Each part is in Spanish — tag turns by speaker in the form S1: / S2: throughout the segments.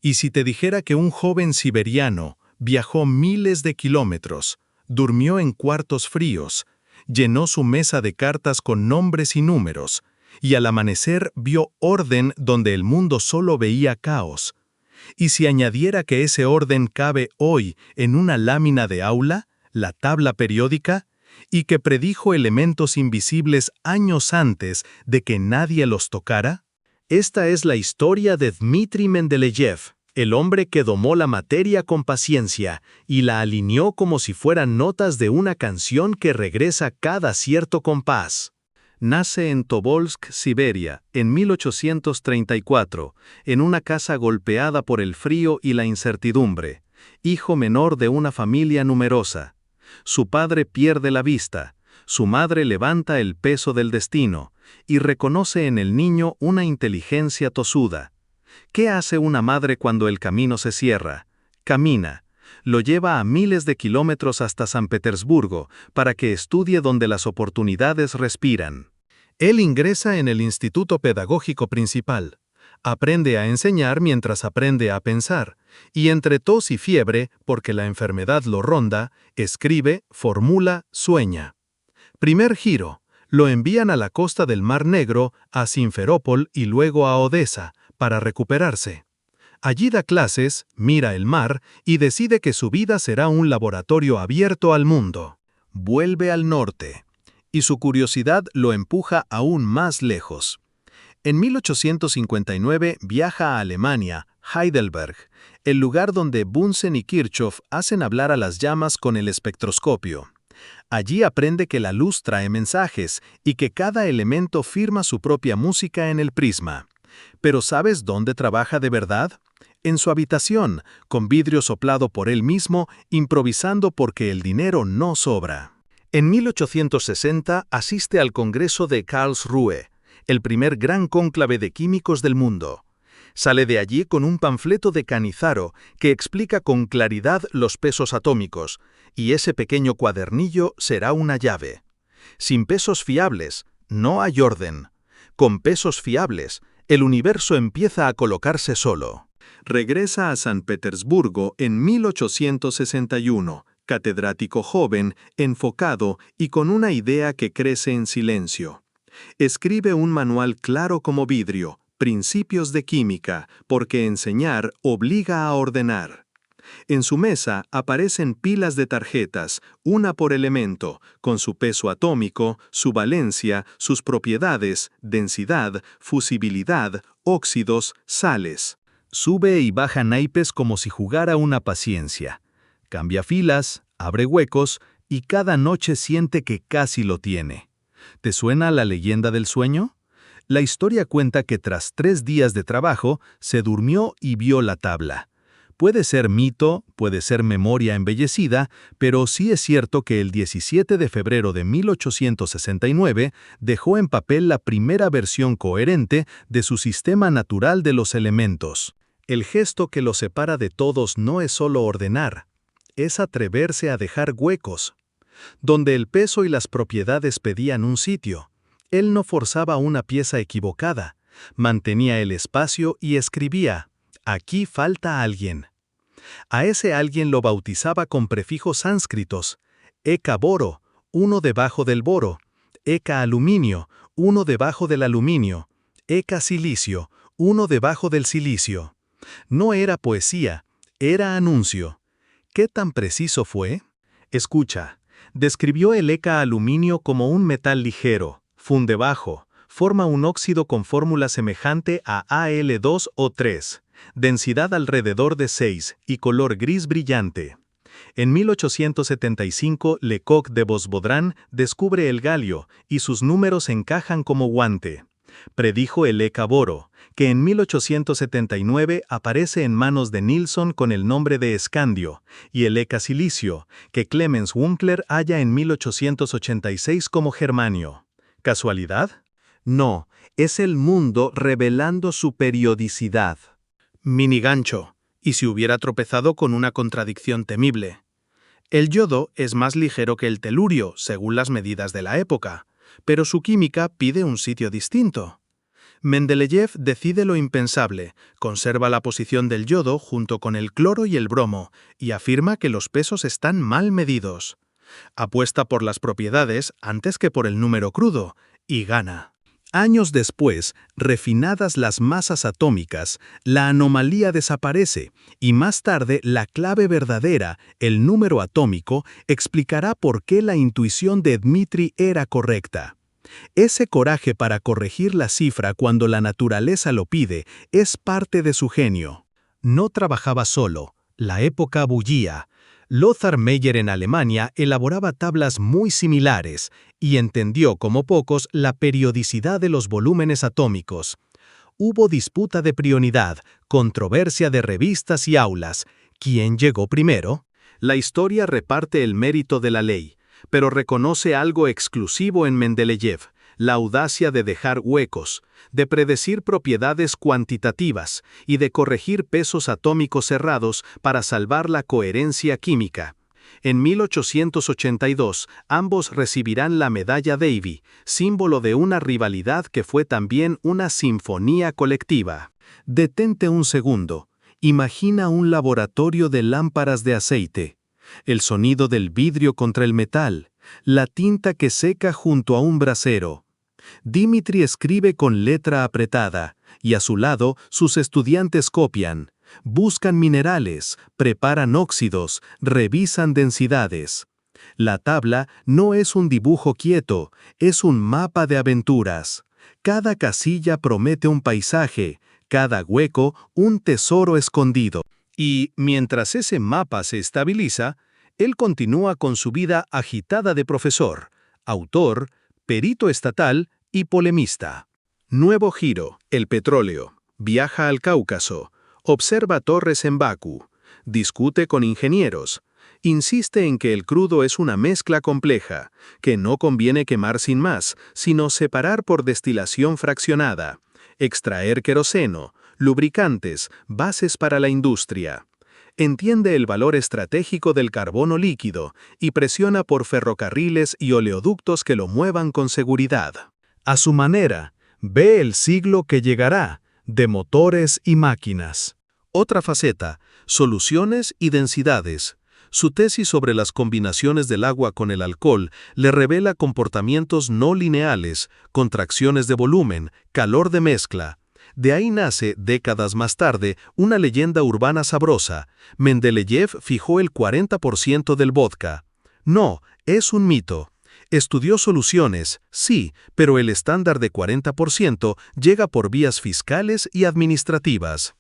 S1: Y si te dijera que un joven siberiano viajó miles de kilómetros, durmió en cuartos fríos, llenó su mesa de cartas con nombres y números, y al amanecer vio orden donde el mundo solo veía caos. Y si añadiera que ese orden cabe hoy en una lámina de aula, la tabla periódica, y que predijo elementos invisibles años antes de que nadie los tocara? Esta es la historia de Dmitri Mendeleev, el hombre que domó la materia con paciencia y la alineó como si fueran notas de una canción que regresa cada cierto compás. Nace en Tobolsk, Siberia, en 1834, en una casa golpeada por el frío y la incertidumbre, hijo menor de una familia numerosa. Su padre pierde la vista, su madre levanta el peso del destino, y reconoce en el niño una inteligencia tosuda. ¿Qué hace una madre cuando el camino se cierra? Camina. Lo lleva a miles de kilómetros hasta San Petersburgo para que estudie donde las oportunidades respiran. Él ingresa en el Instituto Pedagógico Principal. Aprende a enseñar mientras aprende a pensar, y entre tos y fiebre, porque la enfermedad lo ronda, escribe, formula, sueña. Primer giro. Lo envían a la costa del Mar Negro, a Simferópol y luego a Odessa, para recuperarse. Allí da clases, mira el mar y decide que su vida será un laboratorio abierto al mundo. Vuelve al norte. Y su curiosidad lo empuja aún más lejos. En 1859 viaja a Alemania, Heidelberg, el lugar donde Bunsen y Kirchhoff hacen hablar a las llamas con el espectroscopio. Allí aprende que la luz trae mensajes y que cada elemento firma su propia música en el prisma. ¿Pero sabes dónde trabaja de verdad? En su habitación, con vidrio soplado por él mismo, improvisando porque el dinero no sobra. En 1860 asiste al Congreso de Karlsruhe, el primer gran cónclave de químicos del mundo. Sale de allí con un panfleto de Canizaro que explica con claridad los pesos atómicos, y ese pequeño cuadernillo será una llave. Sin pesos fiables, no hay orden. Con pesos fiables, el universo empieza a colocarse solo. Regresa a San Petersburgo en 1861, catedrático joven, enfocado y con una idea que crece en silencio. Escribe un manual claro como vidrio, Principios de Química, porque enseñar obliga a ordenar. En su mesa aparecen pilas de tarjetas, una por elemento, con su peso atómico, su valencia, sus propiedades, densidad, fusibilidad, óxidos, sales. Sube y baja naipes como si jugara una paciencia. Cambia filas, abre huecos y cada noche siente que casi lo tiene. ¿Te suena la leyenda del sueño? La historia cuenta que tras 3 días de trabajo, se durmió y vio la tabla. Puede ser mito, puede ser memoria embellecida, pero sí es cierto que el 17 de febrero de 1869 dejó en papel la primera versión coherente de su sistema natural de los elementos. El gesto que lo separa de todos no es solo ordenar, es atreverse a dejar huecos. Donde el peso y las propiedades pedían un sitio, él no forzaba una pieza equivocada, mantenía el espacio y escribía, aquí falta alguien. A ese alguien lo bautizaba con prefijos sánscritos, eka boro, uno debajo del boro, eka aluminio, uno debajo del aluminio, eka silicio, uno debajo del silicio. No era poesía, era anuncio. ¿Qué tan preciso fue? Escucha, describió el eka aluminio como un metal ligero, funde bajo, forma un óxido con fórmula semejante a Al2O3, densidad alrededor de 6 y color gris brillante. En 1875, Lecoq de Vosbodrán descubre el galio y sus números encajan como guante. Predijo el eka boro, que en 1879 aparece en manos de Nilsson con el nombre de escandio, y el eka silicio, que Clemens Winkler halla en 1886 como germanio. ¿Casualidad? No, es el mundo revelando su periodicidad. Mini gancho, y si hubiera tropezado con una contradicción temible. El yodo es más ligero que el telurio, según las medidas de la época, pero su química pide un sitio distinto. Mendeleev decide lo impensable, conserva la posición del yodo junto con el cloro y el bromo, y afirma que los pesos están mal medidos. Apuesta por las propiedades antes que por el número crudo, y gana. Años después, refinadas las masas atómicas, la anomalía desaparece, y más tarde la clave verdadera, el número atómico, explicará por qué la intuición de Dmitri era correcta. Ese coraje para corregir la cifra cuando la naturaleza lo pide es parte de su genio. No trabajaba solo, la época bullía. Lothar Meyer en Alemania elaboraba tablas muy similares y entendió como pocos la periodicidad de los volúmenes atómicos. Hubo disputa de prioridad, controversia de revistas y aulas. ¿Quién llegó primero? La historia reparte el mérito de la ley, pero reconoce algo exclusivo en Mendeleev, la audacia de dejar huecos, de predecir propiedades cuantitativas y de corregir pesos atómicos cerrados para salvar la coherencia química. En 1882, ambos recibirán la medalla Davy, símbolo de una rivalidad que fue también una sinfonía colectiva. Detente un segundo. Imagina un laboratorio de lámparas de aceite. El sonido del vidrio contra el metal, la tinta que seca junto a un brasero. Dmitri escribe con letra apretada, y a su lado sus estudiantes copian, buscan minerales, preparan óxidos, revisan densidades. La tabla no es un dibujo quieto, es un mapa de aventuras. Cada casilla promete un paisaje, cada hueco un tesoro escondido. Y, mientras ese mapa se estabiliza, él continúa con su vida agitada de profesor, autor, perito estatal y polemista. Nuevo giro, el petróleo. Viaja al Cáucaso. Observa torres en Bakú. Discute con ingenieros. Insiste en que el crudo es una mezcla compleja, que no conviene quemar sin más, sino separar por destilación fraccionada. Extraer queroseno, lubricantes, bases para la industria. Entiende el valor estratégico del carbono líquido y presiona por ferrocarriles y oleoductos que lo muevan con seguridad. A su manera, ve el siglo que llegará, de motores y máquinas. Otra faceta, soluciones y densidades. Su tesis sobre las combinaciones del agua con el alcohol le revela comportamientos no lineales, contracciones de volumen, calor de mezcla. De ahí nace, décadas más tarde, una leyenda urbana sabrosa. Mendeleev fijó el 40% del vodka. No, es un mito. Estudió soluciones, sí, pero el estándar de 40% llega por vías fiscales y administrativas.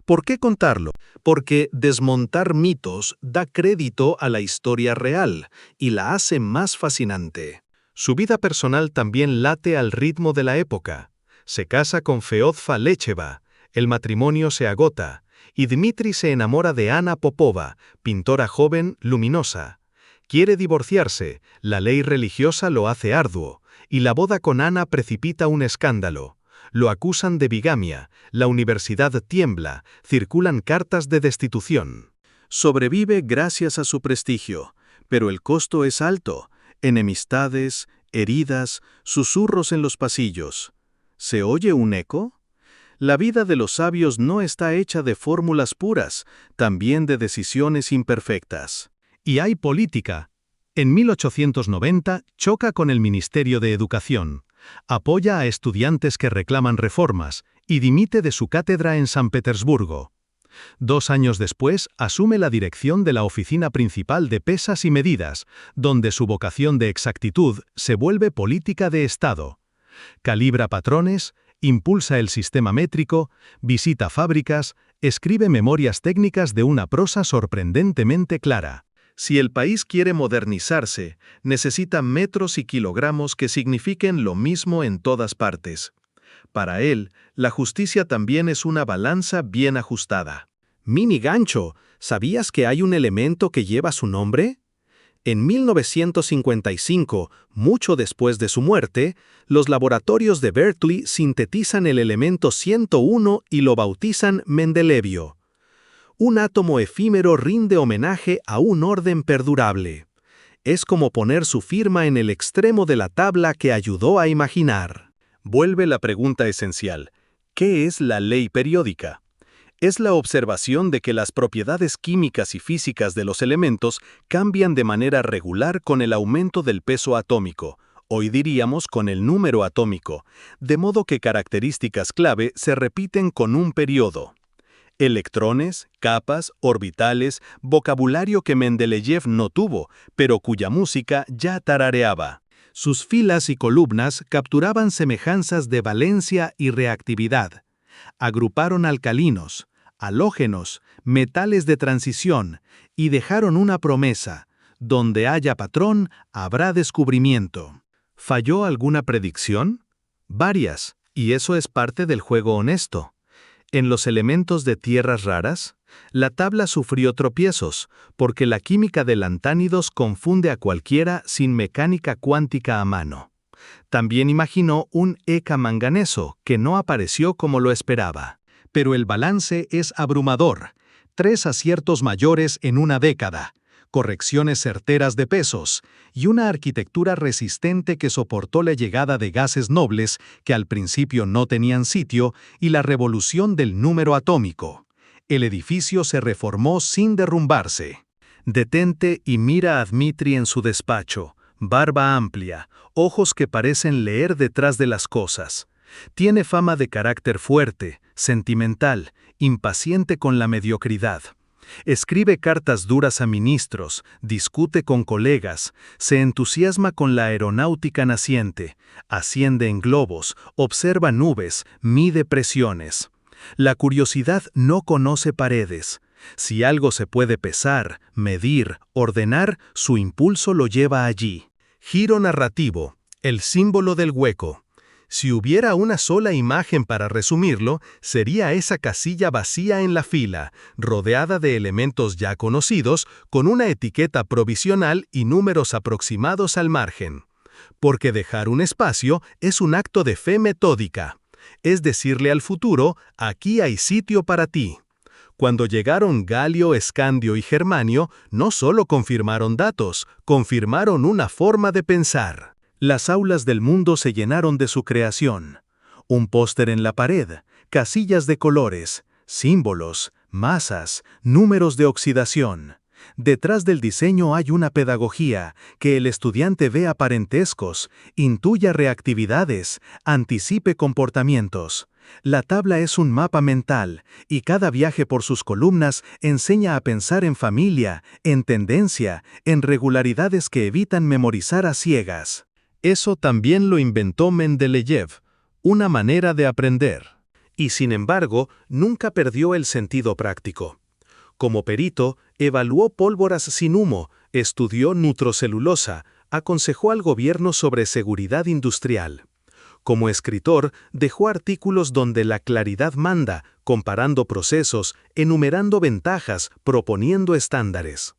S1: ¿Por qué contarlo? Porque desmontar mitos da crédito a la historia real y la hace más fascinante. Su vida personal también late al ritmo de la época. Se casa con Feodfa Lecheva, el matrimonio se agota, y Dmitri se enamora de Ana Popova, pintora joven, luminosa. Quiere divorciarse, la ley religiosa lo hace arduo, y la boda con Ana precipita un escándalo. Lo acusan de bigamia, la universidad tiembla, circulan cartas de destitución. Sobrevive gracias a su prestigio, pero el costo es alto, enemistades, heridas, susurros en los pasillos. ¿Se oye un eco? La vida de los sabios no está hecha de fórmulas puras, también de decisiones imperfectas. Y hay política. En 1890 choca con el Ministerio de Educación, apoya a estudiantes que reclaman reformas y dimite de su cátedra en San Petersburgo. 2 años después asume la dirección de la Oficina Principal de Pesas y Medidas, donde su vocación de exactitud se vuelve política de Estado. Calibra patrones, impulsa el sistema métrico, visita fábricas, escribe memorias técnicas de una prosa sorprendentemente clara. Si el país quiere modernizarse, necesita metros y kilogramos que signifiquen lo mismo en todas partes. Para él, la justicia también es una balanza bien ajustada. Mini gancho, ¿sabías que hay un elemento que lleva su nombre? En 1955, mucho después de su muerte, los laboratorios de Berkeley sintetizan el elemento 101 y lo bautizan Mendelevio. Un átomo efímero rinde homenaje a un orden perdurable. Es como poner su firma en el extremo de la tabla que ayudó a imaginar. Vuelve la pregunta esencial. ¿Qué es la ley periódica? Es la observación de que las propiedades químicas y físicas de los elementos cambian de manera regular con el aumento del peso atómico, hoy diríamos con el número atómico, de modo que características clave se repiten con un periodo. Electrones, capas, orbitales, vocabulario que Mendeleev no tuvo, pero cuya música ya tarareaba. Sus filas y columnas capturaban semejanzas de valencia y reactividad. Agruparon alcalinos, halógenos, metales de transición y dejaron una promesa: donde haya patrón, habrá descubrimiento. ¿Falló alguna predicción? Varias, y eso es parte del juego honesto. En los elementos de tierras raras, la tabla sufrió tropiezos, porque la química de lantánidos confunde a cualquiera sin mecánica cuántica a mano. También imaginó un ECA manganeso, que no apareció como lo esperaba. Pero el balance es abrumador. 3 aciertos mayores en una década, correcciones certeras de pesos, y una arquitectura resistente que soportó la llegada de gases nobles que al principio no tenían sitio y la revolución del número atómico. El edificio se reformó sin derrumbarse. Detente y mira a Dmitri en su despacho, barba amplia, ojos que parecen leer detrás de las cosas. Tiene fama de carácter fuerte, sentimental, impaciente con la mediocridad. Escribe cartas duras a ministros, discute con colegas, se entusiasma con la aeronáutica naciente, asciende en globos, observa nubes, mide presiones. La curiosidad no conoce paredes. Si algo se puede pesar, medir, ordenar, su impulso lo lleva allí. Giro narrativo, el símbolo del hueco. Si hubiera una sola imagen para resumirlo, sería esa casilla vacía en la fila, rodeada de elementos ya conocidos, con una etiqueta provisional y números aproximados al margen. Porque dejar un espacio es un acto de fe metódica. Es decirle al futuro: aquí hay sitio para ti. Cuando llegaron Galio, Escandio y Germanio, no solo confirmaron datos, confirmaron una forma de pensar. Las aulas del mundo se llenaron de su creación. Un póster en la pared, casillas de colores, símbolos, masas, números de oxidación. Detrás del diseño hay una pedagogía, que el estudiante vea parentescos, intuya reactividades, anticipe comportamientos. La tabla es un mapa mental, y cada viaje por sus columnas enseña a pensar en familia, en tendencia, en regularidades que evitan memorizar a ciegas. Eso también lo inventó Mendeleev, una manera de aprender. Y sin embargo, nunca perdió el sentido práctico. Como perito, evaluó pólvoras sin humo, estudió nutrocelulosa, aconsejó al gobierno sobre seguridad industrial. Como escritor, dejó artículos donde la claridad manda, comparando procesos, enumerando ventajas, proponiendo estándares.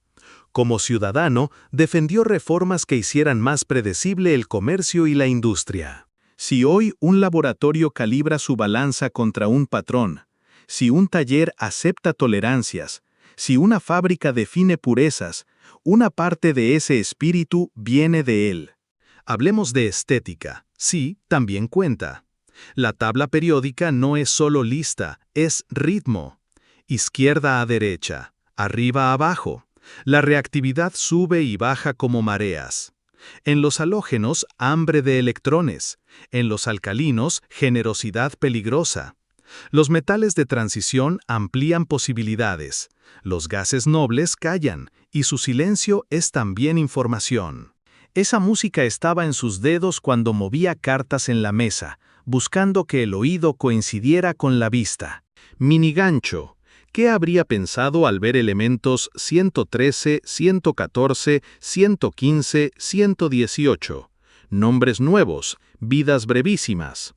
S1: Como ciudadano, defendió reformas que hicieran más predecible el comercio y la industria. Si hoy un laboratorio calibra su balanza contra un patrón, si un taller acepta tolerancias, si una fábrica define purezas, una parte de ese espíritu viene de él. Hablemos de estética. Sí, también cuenta. La tabla periódica no es solo lista, es ritmo. Izquierda a derecha, arriba a abajo. La reactividad sube y baja como mareas. En los halógenos, hambre de electrones. En los alcalinos, generosidad peligrosa. Los metales de transición amplían posibilidades. Los gases nobles callan, y su silencio es también información. Esa música estaba en sus dedos cuando movía cartas en la mesa, buscando que el oído coincidiera con la vista. Minigancho. ¿Qué habría pensado al ver elementos 113, 114, 115, 118? Nombres nuevos, vidas brevísimas.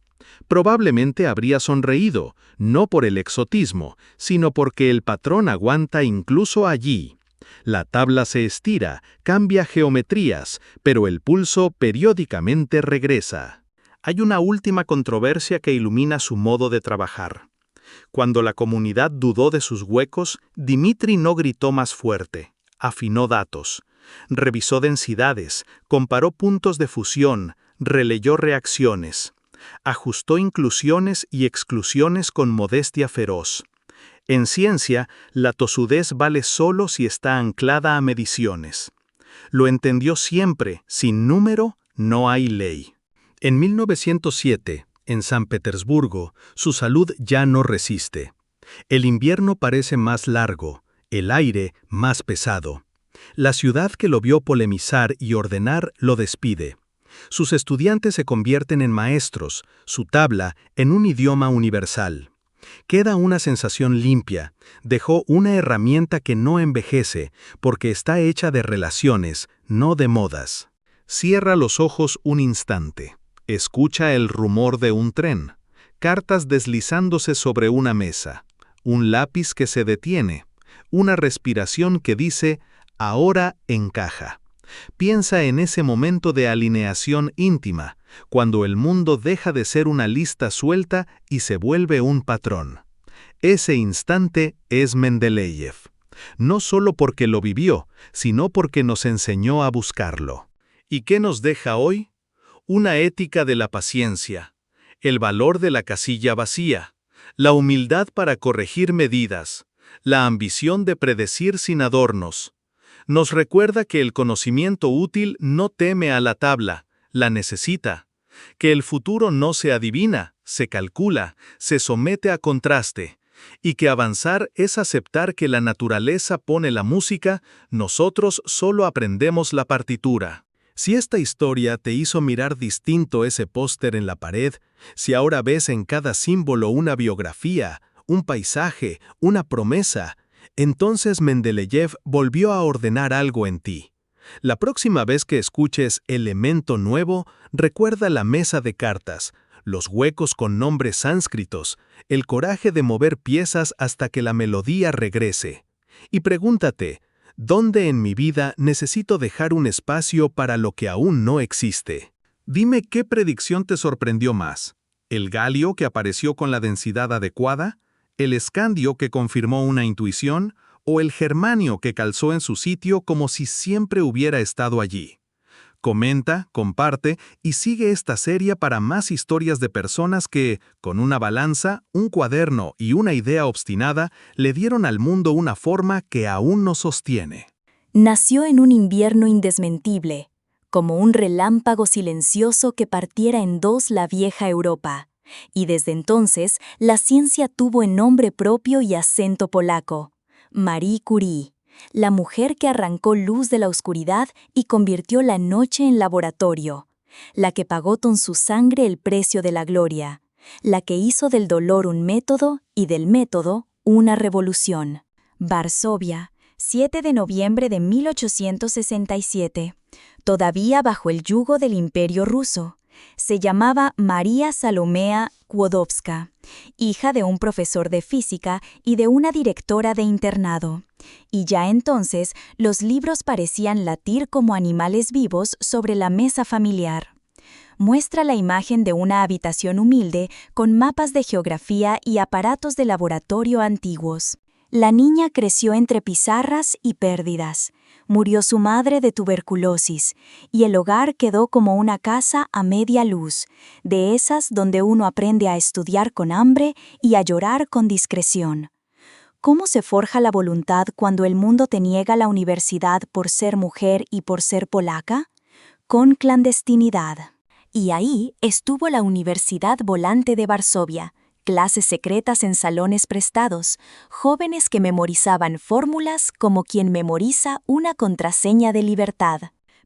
S1: Probablemente habría sonreído, no por el exotismo, sino porque el patrón aguanta incluso allí. La tabla se estira, cambia geometrías, pero el pulso periódicamente regresa. Hay una última controversia que ilumina su modo de trabajar. Cuando la comunidad dudó de sus huecos, Dmitri no gritó más fuerte, afinó datos, revisó densidades, comparó puntos de fusión, releyó reacciones. Ajustó inclusiones y exclusiones con modestia feroz. En ciencia, la tosudez vale solo si está anclada a mediciones. Lo entendió siempre: sin número no hay ley. En 1907, en San Petersburgo, su salud ya no resiste. El invierno parece más largo, el aire más pesado. La ciudad que lo vio polemizar y ordenar lo despide. Sus estudiantes se convierten en maestros, su tabla en un idioma universal. Queda una sensación limpia, dejó una herramienta que no envejece, porque está hecha de relaciones, no de modas. Cierra los ojos un instante. Escucha el rumor de un tren, cartas deslizándose sobre una mesa, un lápiz que se detiene, una respiración que dice: ahora encaja. Piensa en ese momento de alineación íntima, cuando el mundo deja de ser una lista suelta y se vuelve un patrón. Ese instante es Mendeleev, no solo porque lo vivió, sino porque nos enseñó a buscarlo. ¿Y qué nos deja hoy? Una ética de la paciencia, el valor de la casilla vacía, la humildad para corregir medidas, la ambición de predecir sin adornos. Nos recuerda que el conocimiento útil no teme a la tabla, la necesita. Que el futuro no se adivina, se calcula, se somete a contraste. Y que avanzar es aceptar que la naturaleza pone la música, nosotros solo aprendemos la partitura. Si esta historia te hizo mirar distinto ese póster en la pared, si ahora ves en cada símbolo una biografía, un paisaje, una promesa, entonces Mendeleev volvió a ordenar algo en ti. La próxima vez que escuches elemento nuevo, recuerda la mesa de cartas, los huecos con nombres sánscritos, el coraje de mover piezas hasta que la melodía regrese. Y pregúntate: ¿dónde en mi vida necesito dejar un espacio para lo que aún no existe? Dime qué predicción te sorprendió más. ¿El galio que apareció con la densidad adecuada? ¿El escandio que confirmó una intuición? ¿O el germanio que calzó en su sitio como si siempre hubiera estado allí? Comenta, comparte y sigue esta serie para más historias de personas que, con una balanza, un cuaderno y una idea obstinada, le dieron al mundo una forma que aún nos sostiene.
S2: Nació en un invierno indesmentible, como un relámpago silencioso que partiera en dos la vieja Europa, y desde entonces la ciencia tuvo en nombre propio y acento polaco: Marie Curie, la mujer que arrancó luz de la oscuridad y convirtió la noche en laboratorio, la que pagó con su sangre el precio de la gloria, la que hizo del dolor un método y del método una revolución. Varsovia, 7 de noviembre de 1867. Todavía bajo el yugo del Imperio ruso. Se llamaba María Salomea Skłodowska, hija de un profesor de física y de una directora de internado. Y ya entonces los libros parecían latir como animales vivos sobre la mesa familiar. Muestra la imagen de una habitación humilde con mapas de geografía y aparatos de laboratorio antiguos. La niña creció entre pizarras y pérdidas. Murió su madre de tuberculosis, y el hogar quedó como una casa a media luz, de esas donde uno aprende a estudiar con hambre y a llorar con discreción. ¿Cómo se forja la voluntad cuando el mundo te niega la universidad por ser mujer y por ser polaca? Con clandestinidad. Y ahí estuvo la Universidad Volante de Varsovia, clases secretas en salones prestados, jóvenes que memorizaban fórmulas como quien memoriza una contraseña de libertad.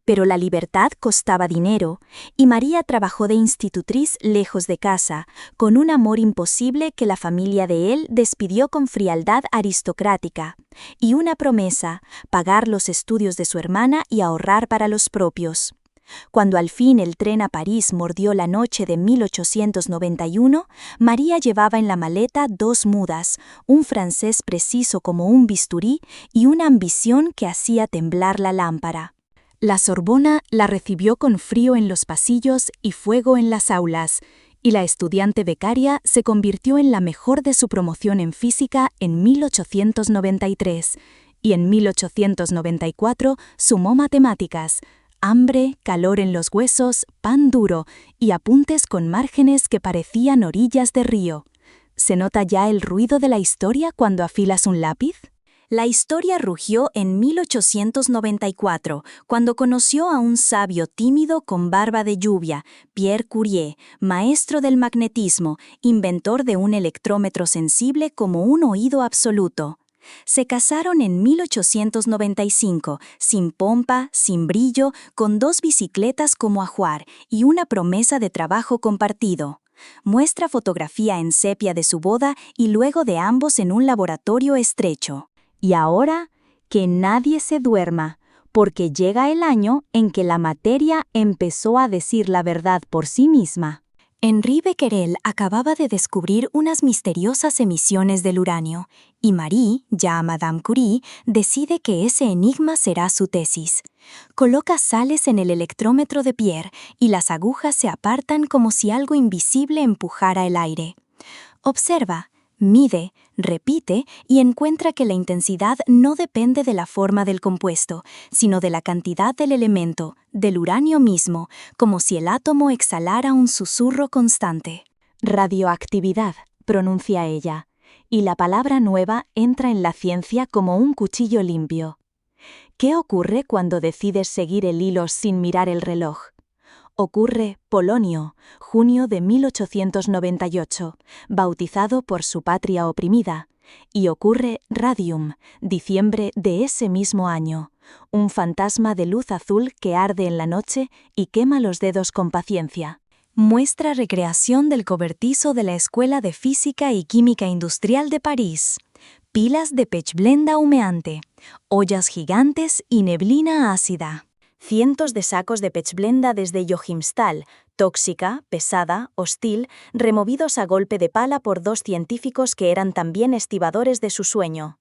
S2: Pero la libertad costaba dinero, y María trabajó de institutriz lejos de casa, con un amor imposible que la familia de él despidió con frialdad aristocrática, y una promesa: pagar los estudios de su hermana y ahorrar para los propios. Cuando al fin el tren a París mordió la noche de 1891, María llevaba en la maleta 2 mudas, un francés preciso como un bisturí y una ambición que hacía temblar la lámpara. La Sorbona la recibió con frío en los pasillos y fuego en las aulas, y la estudiante becaria se convirtió en la mejor de su promoción en física en 1893, y en 1894 sumó matemáticas, Hambre, calor en los huesos, pan duro y apuntes con márgenes que parecían orillas de río. ¿Se nota ya el ruido de la historia cuando afilas un lápiz? La historia rugió en 1894, cuando conoció a un sabio tímido con barba de lluvia, Pierre Curie, maestro del magnetismo, inventor de un electrómetro sensible como un oído absoluto. Se casaron en 1895, sin pompa, sin brillo, con 2 bicicletas como ajuar y una promesa de trabajo compartido. Muestra fotografía en sepia de su boda y luego de ambos en un laboratorio estrecho. Y ahora, que nadie se duerma, porque llega el año en que la materia empezó a decir la verdad por sí misma. Henri Becquerel acababa de descubrir unas misteriosas emisiones del uranio, y Marie, ya Madame Curie, decide que ese enigma será su tesis. Coloca sales en el electrómetro de Pierre y las agujas se apartan como si algo invisible empujara el aire. Observa, mide, repite y encuentra que la intensidad no depende de la forma del compuesto, sino de la cantidad del elemento, del uranio mismo, como si el átomo exhalara un susurro constante. Radioactividad, pronuncia ella, y la palabra nueva entra en la ciencia como un cuchillo limpio. ¿Qué ocurre cuando decides seguir el hilo sin mirar el reloj? Ocurre Polonio, junio de 1898, bautizado por su patria oprimida, y ocurre Radium, diciembre de ese mismo año, un fantasma de luz azul que arde en la noche y quema los dedos con paciencia. Muestra recreación del cobertizo de la Escuela de Física y Química Industrial de París. Pilas de pechblenda humeante, ollas gigantes y neblina ácida. Cientos de sacos de pechblenda desde Yochimsthal, tóxica, pesada, hostil, removidos a golpe de pala por 2 científicos que eran también estibadores de su sueño.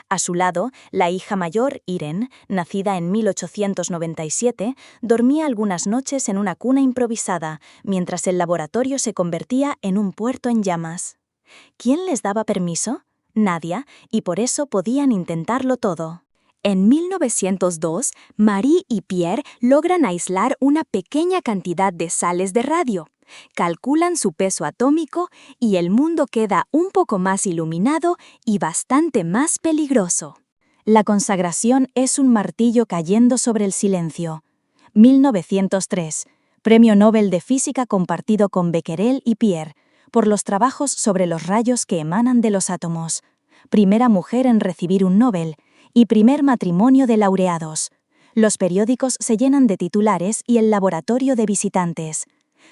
S2: A su lado, la hija mayor, Irene, nacida en 1897, dormía algunas noches en una cuna improvisada, mientras el laboratorio se convertía en un puerto en llamas. ¿Quién les daba permiso? Nadie, y por eso podían intentarlo todo. En 1902, Marie y Pierre logran aislar una pequeña cantidad de sales de radio, calculan su peso atómico y el mundo queda un poco más iluminado y bastante más peligroso. La consagración es un martillo cayendo sobre el silencio. 1903, Premio Nobel de Física compartido con Becquerel y Pierre, por los trabajos sobre los rayos que emanan de los átomos. Primera mujer en recibir un Nobel. Y primer matrimonio de laureados. Los periódicos se llenan de titulares y el laboratorio de visitantes.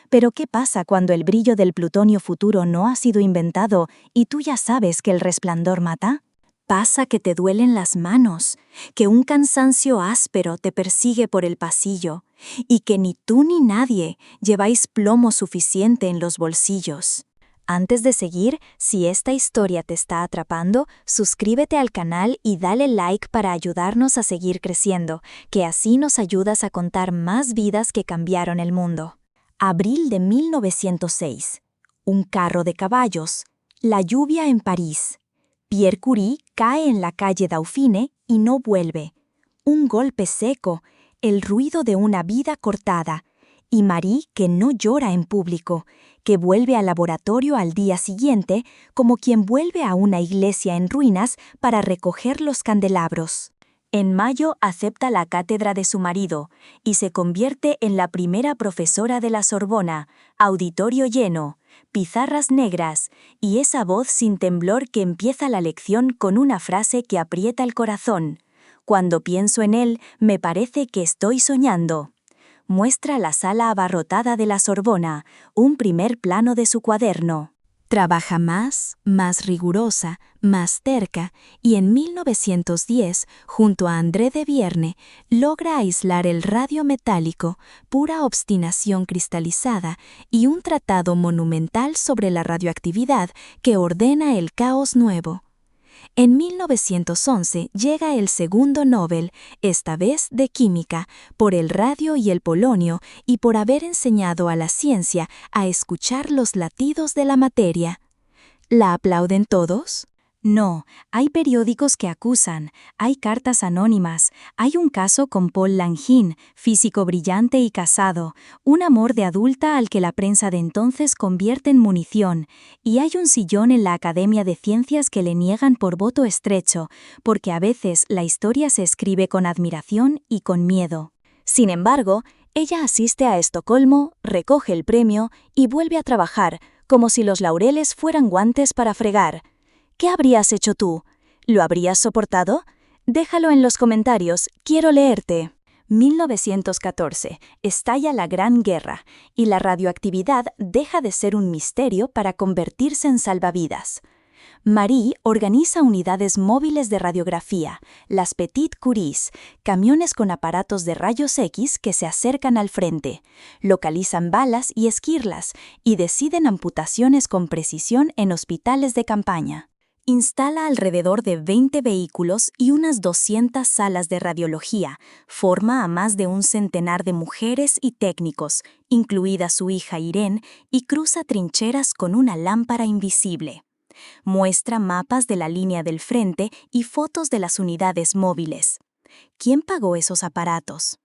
S2: Pero ¿qué pasa cuando el brillo del plutonio futuro no ha sido inventado y tú ya sabes que el resplandor mata? Pasa que te duelen las manos, que un cansancio áspero te persigue por el pasillo y que ni tú ni nadie lleváis plomo suficiente en los bolsillos. Antes de seguir, si esta historia te está atrapando, suscríbete al canal y dale like para ayudarnos a seguir creciendo, que así nos ayudas a contar más vidas que cambiaron el mundo. Abril de 1906. Un carro de caballos. La lluvia en París. Pierre Curie cae en la calle Dauphine y no vuelve. Un golpe seco, el ruido de una vida cortada. Y Marie que no llora en público, que vuelve al laboratorio al día siguiente como quien vuelve a una iglesia en ruinas para recoger los candelabros. En mayo acepta la cátedra de su marido y se convierte en la primera profesora de la Sorbona, auditorio lleno, pizarras negras y esa voz sin temblor que empieza la lección con una frase que aprieta el corazón. Cuando pienso en él, me parece que estoy soñando. Muestra la sala abarrotada de la Sorbona, un primer plano de su cuaderno. Trabaja más rigurosa, más terca, y en 1910, junto a André de Vierne, logra aislar el radio metálico, pura obstinación cristalizada, y un tratado monumental sobre la radioactividad que ordena el caos nuevo. En 1911 llega el segundo Nobel, esta vez de química, por el radio y el polonio y por haber enseñado a la ciencia a escuchar los latidos de la materia. ¿La aplauden todos? No, hay periódicos que acusan, hay cartas anónimas, hay un caso con Paul Langin, físico brillante y casado, un amor de adulta al que la prensa de entonces convierte en munición, y hay un sillón en la Academia de Ciencias que le niegan por voto estrecho, porque a veces la historia se escribe con admiración y con miedo. Sin embargo, ella asiste a Estocolmo, recoge el premio y vuelve a trabajar, como si los laureles fueran guantes para fregar. ¿Qué habrías hecho tú? ¿Lo habrías soportado? Déjalo en los comentarios, quiero leerte. 1914. Estalla la Gran Guerra, y la radioactividad deja de ser un misterio para convertirse en salvavidas. Marie organiza unidades móviles de radiografía, las Petit Curies, camiones con aparatos de rayos X que se acercan al frente, localizan balas y esquirlas y deciden amputaciones con precisión en hospitales de campaña. Instala alrededor de 20 vehículos y unas 200 salas de radiología, forma a más de un centenar de mujeres y técnicos, incluida su hija Irene, y cruza trincheras con una lámpara invisible. Muestra mapas de la línea del frente y fotos de las unidades móviles. ¿Quién pagó esos aparatos?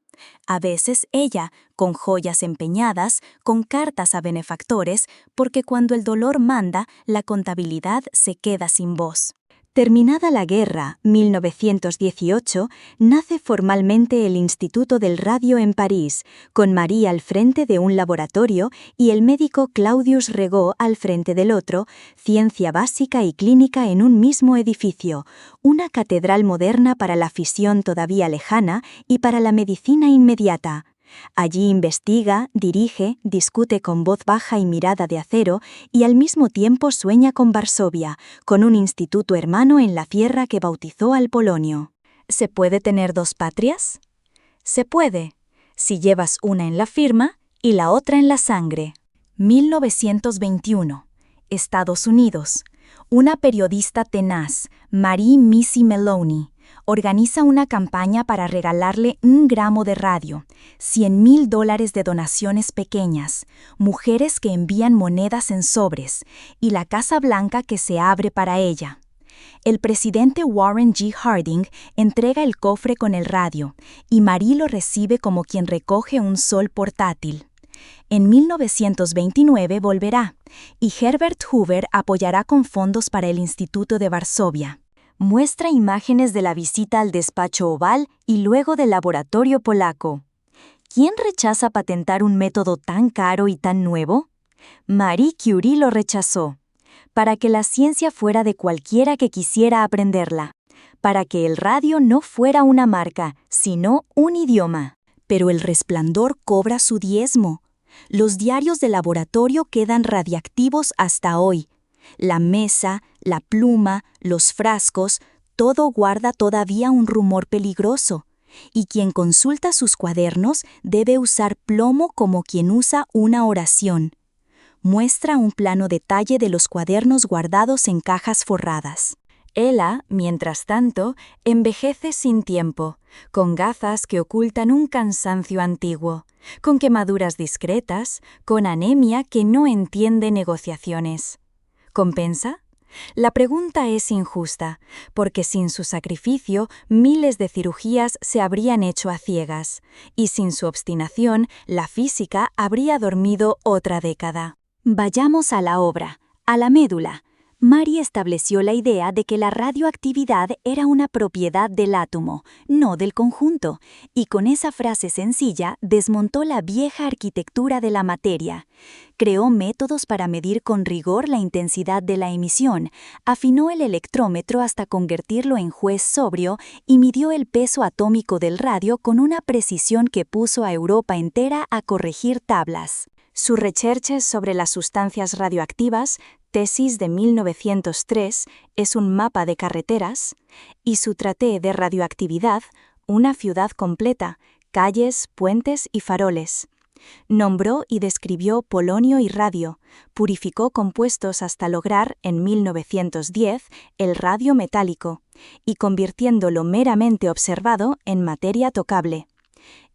S2: A veces ella, con joyas empeñadas, con cartas a benefactores, porque cuando el dolor manda, la contabilidad se queda sin voz. Terminada la guerra, 1918, nace formalmente el Instituto del Radio en París, con Marie al frente de un laboratorio y el médico Claudius Regaud al frente del otro, ciencia básica y clínica en un mismo edificio, una catedral moderna para la fisión todavía lejana y para la medicina inmediata. Allí investiga, dirige, discute con voz baja y mirada de acero y al mismo tiempo sueña con Varsovia, con un instituto hermano en la tierra que bautizó al Polonio. ¿Se puede tener dos patrias? Se puede, si llevas una en la firma y la otra en la sangre. 1921. Estados Unidos. Una periodista tenaz, Marie Missy Maloney, organiza una campaña para regalarle 1 gramo de radio, $100,000 de donaciones pequeñas, mujeres que envían monedas en sobres y la Casa Blanca que se abre para ella. El presidente Warren G. Harding entrega el cofre con el radio y Marie lo recibe como quien recoge un sol portátil. En 1929 volverá, y Herbert Hoover apoyará con fondos para el Instituto de Varsovia. Muestra imágenes de la visita al despacho oval y luego del laboratorio polaco. ¿Quién rechaza patentar un método tan caro y tan nuevo? Marie Curie lo rechazó, para que la ciencia fuera de cualquiera que quisiera aprenderla, para que el radio no fuera una marca, sino un idioma. Pero el resplandor cobra su diezmo. Los diarios de laboratorio quedan radiactivos hasta hoy. La mesa, la pluma, los frascos, todo guarda todavía un rumor peligroso, y quien consulta sus cuadernos debe usar plomo como quien usa una oración. Muestra un plano detalle de los cuadernos guardados en cajas forradas. Ella, mientras tanto, envejece sin tiempo, con gafas que ocultan un cansancio antiguo, con quemaduras discretas, con anemia que no entiende negociaciones. ¿Compensa? La pregunta es injusta, porque sin su sacrificio miles de cirugías se habrían hecho a ciegas, y sin su obstinación la física habría dormido otra década. Vayamos a la obra, a la médula. Marie estableció la idea de que la radioactividad era una propiedad del átomo, no del conjunto, y con esa frase sencilla desmontó la vieja arquitectura de la materia. Creó métodos para medir con rigor la intensidad de la emisión, afinó el electrómetro hasta convertirlo en juez sobrio y midió el peso atómico del radio con una precisión que puso a Europa entera a corregir tablas. Sus recherches sobre las sustancias radioactivas, tesis de 1903, es un mapa de carreteras, y su traté de radioactividad, una ciudad completa, calles, puentes y faroles. Nombró y describió polonio y radio, purificó compuestos hasta lograr, en 1910, el radio metálico, y convirtiendo lo meramente observado en materia tocable.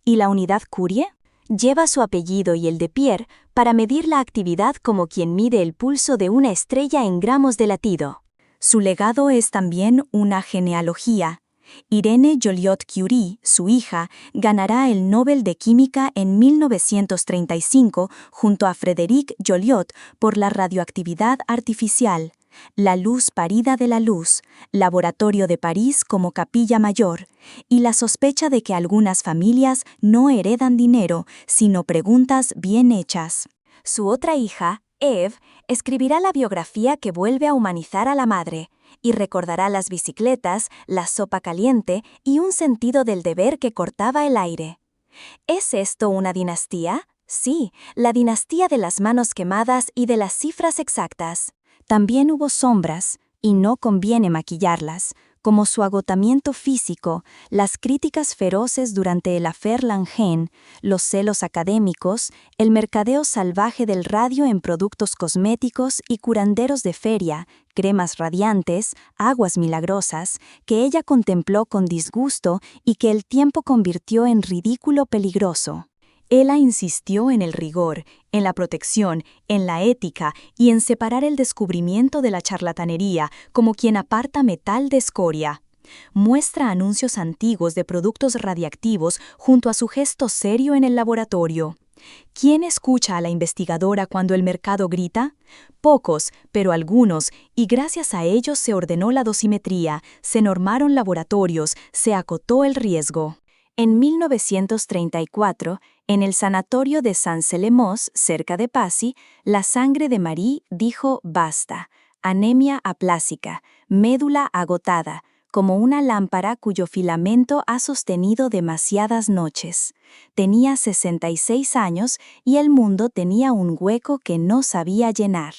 S2: ¿Y la unidad Curie? Lleva su apellido y el de Pierre para medir la actividad como quien mide el pulso de una estrella en gramos de latido. Su legado es también una genealogía. Irene Joliot-Curie, su hija, ganará el Nobel de Química en 1935 junto a Frédéric Joliot por la radioactividad artificial, la luz parida de la luz, Laboratorio de París como capilla mayor, y la sospecha de que algunas familias no heredan dinero, sino preguntas bien hechas. Su otra hija, Eve, escribirá la biografía que vuelve a humanizar a la madre, y recordará las bicicletas, la sopa caliente y un sentido del deber que cortaba el aire. ¿Es esto una dinastía? Sí, la dinastía de las manos quemadas y de las cifras exactas. También hubo sombras, y no conviene maquillarlas, como su agotamiento físico, las críticas feroces durante el affaire Langen, los celos académicos, el mercadeo salvaje del radio en productos cosméticos y curanderos de feria, cremas radiantes, aguas milagrosas, que ella contempló con disgusto y que el tiempo convirtió en ridículo peligroso. Ella insistió en el rigor, en la protección, en la ética y en separar el descubrimiento de la charlatanería como quien aparta metal de escoria. Muestra anuncios antiguos de productos radiactivos junto a su gesto serio en el laboratorio. ¿Quién escucha a la investigadora cuando el mercado grita? Pocos, pero algunos, y gracias a ellos se ordenó la dosimetría, se normaron laboratorios, se acotó el riesgo. En 1934, en el sanatorio de Saint-Célémos, cerca de Passy, la sangre de Marie dijo basta, anemia aplásica, médula agotada, como una lámpara cuyo filamento ha sostenido demasiadas noches. Tenía 66 años y el mundo tenía un hueco que no sabía llenar.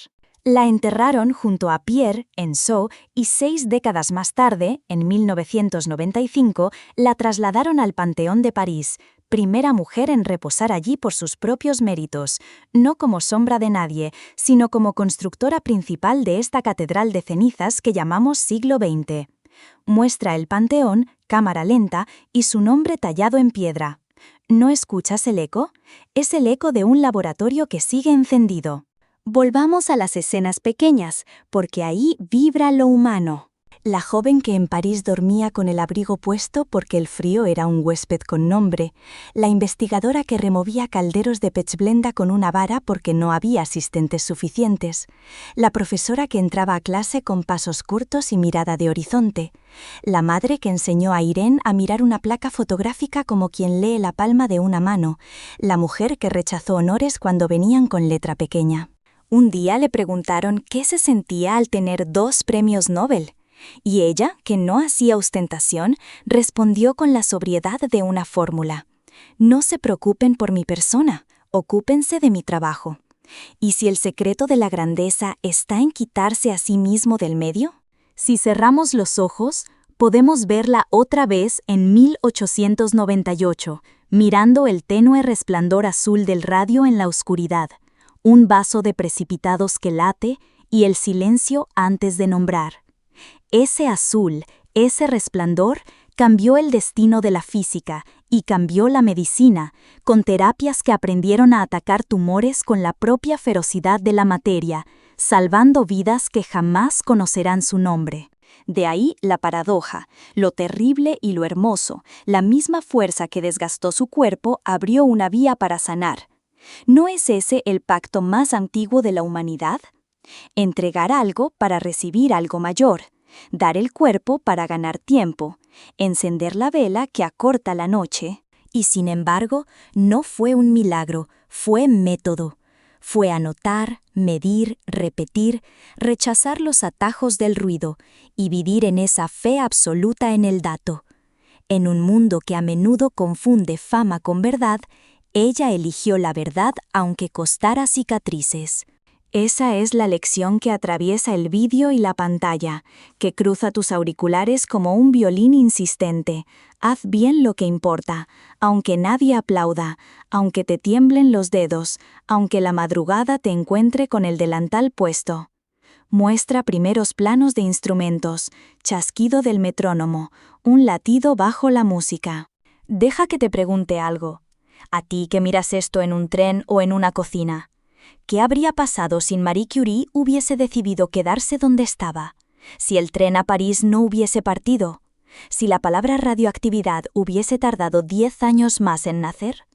S2: La enterraron junto a Pierre en Sceaux y 6 décadas más tarde, en 1995, la trasladaron al Panteón de París, primera mujer en reposar allí por sus propios méritos, no como sombra de nadie, sino como constructora principal de esta catedral de cenizas que llamamos siglo XX. Muestra el Panteón, cámara lenta, y su nombre tallado en piedra. ¿No escuchas el eco? Es el eco de un laboratorio que sigue encendido. Volvamos a las escenas pequeñas, porque ahí vibra lo humano. La joven que en París dormía con el abrigo puesto porque el frío era un huésped con nombre, la investigadora que removía calderos de pechblenda con una vara porque no había asistentes suficientes, la profesora que entraba a clase con pasos cortos y mirada de horizonte, la madre que enseñó a Irene a mirar una placa fotográfica como quien lee la palma de una mano, la mujer que rechazó honores cuando venían con letra pequeña. Un día le preguntaron qué se sentía al tener 2 premios Nobel. Y ella, que no hacía ostentación, respondió con la sobriedad de una fórmula. No se preocupen por mi persona, ocúpense de mi trabajo. ¿Y si el secreto de la grandeza está en quitarse a sí mismo del medio? Si cerramos los ojos, podemos verla otra vez en 1898, mirando el tenue resplandor azul del radio en la oscuridad, un vaso de precipitados que late y el silencio antes de nombrar. Ese azul, ese resplandor, cambió el destino de la física y cambió la medicina, con terapias que aprendieron a atacar tumores con la propia ferocidad de la materia, salvando vidas que jamás conocerán su nombre. De ahí la paradoja, lo terrible y lo hermoso, la misma fuerza que desgastó su cuerpo abrió una vía para sanar. ¿No es ese el pacto más antiguo de la humanidad? Entregar algo para recibir algo mayor, dar el cuerpo para ganar tiempo, encender la vela que acorta la noche. Y sin embargo, no fue un milagro, fue método. Fue anotar, medir, repetir, rechazar los atajos del ruido y vivir en esa fe absoluta en el dato. En un mundo que a menudo confunde fama con verdad, ella eligió la verdad aunque costara cicatrices. Esa es la lección que atraviesa el vídeo y la pantalla, que cruza tus auriculares como un violín insistente. Haz bien lo que importa, aunque nadie aplauda, aunque te tiemblen los dedos, aunque la madrugada te encuentre con el delantal puesto. Muestra primeros planos de instrumentos, chasquido del metrónomo, un latido bajo la música. Deja que te pregunte algo. A ti que miras esto en un tren o en una cocina. ¿Qué habría pasado si Marie Curie hubiese decidido quedarse donde estaba? Si el tren a París no hubiese partido, si la palabra radioactividad hubiese tardado 10 años más en nacer.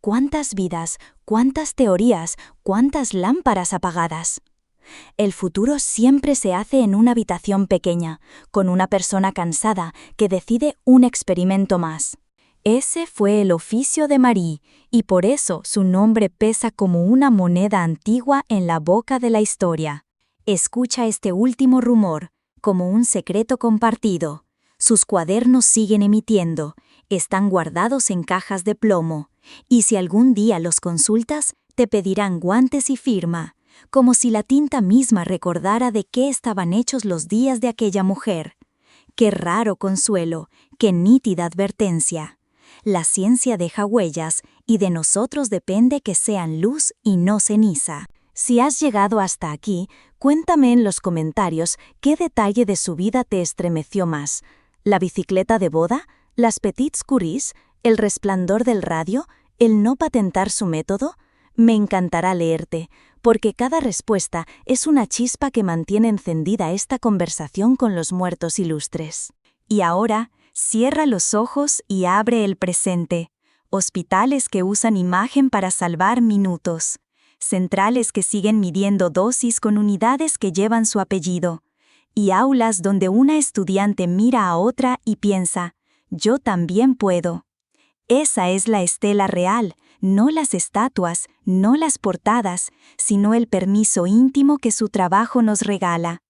S2: ¿Cuántas vidas, cuántas teorías, cuántas lámparas apagadas? El futuro siempre se hace en una habitación pequeña, con una persona cansada que decide un experimento más. Ese fue el oficio de Marie, y por eso su nombre pesa como una moneda antigua en la boca de la historia. Escucha este último rumor, como un secreto compartido. Sus cuadernos siguen emitiendo, están guardados en cajas de plomo, y si algún día los consultas, te pedirán guantes y firma, como si la tinta misma recordara de qué estaban hechos los días de aquella mujer. Qué raro consuelo, qué nítida advertencia. La ciencia deja huellas y de nosotros depende que sean luz y no ceniza. Si has llegado hasta aquí, cuéntame en los comentarios qué detalle de su vida te estremeció más. ¿La bicicleta de boda? ¿Las petites curies? ¿El resplandor del radio? ¿El no patentar su método? Me encantará leerte, porque cada respuesta es una chispa que mantiene encendida esta conversación con los muertos ilustres. Y ahora, cierra los ojos y abre el presente. Hospitales que usan imagen para salvar minutos. Centrales que siguen midiendo dosis con unidades que llevan su apellido. Y aulas donde una estudiante mira a otra y piensa, yo también puedo. Esa es la estela real, no las estatuas, no las portadas, sino el permiso íntimo que su trabajo nos regala.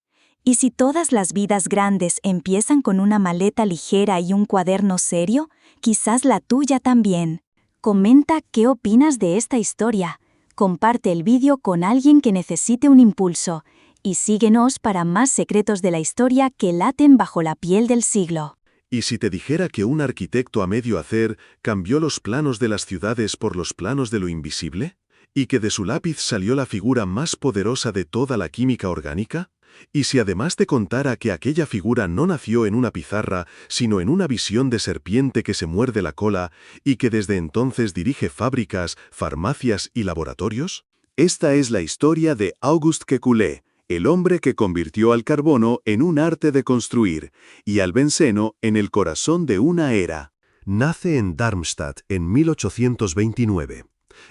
S2: ¿Y si todas las vidas grandes empiezan con una maleta ligera y un cuaderno serio? Quizás la tuya también. Comenta qué opinas de esta historia. Comparte el vídeo con alguien que necesite un impulso. Y síguenos para más secretos de la historia que laten bajo la piel del siglo.
S3: ¿Y si te dijera que un arquitecto a medio hacer cambió los planos de las ciudades por los planos de lo invisible? ¿Y que de su lápiz salió la figura más poderosa de toda la química orgánica? ¿Y si además te contara que aquella figura no nació en una pizarra, sino en una visión de serpiente que se muerde la cola y que desde entonces dirige fábricas, farmacias y laboratorios? Esta es la historia de Auguste Kekulé, el hombre que convirtió al carbono en un arte de construir y al benceno en el corazón de una era.
S4: Nace en Darmstadt en 1829,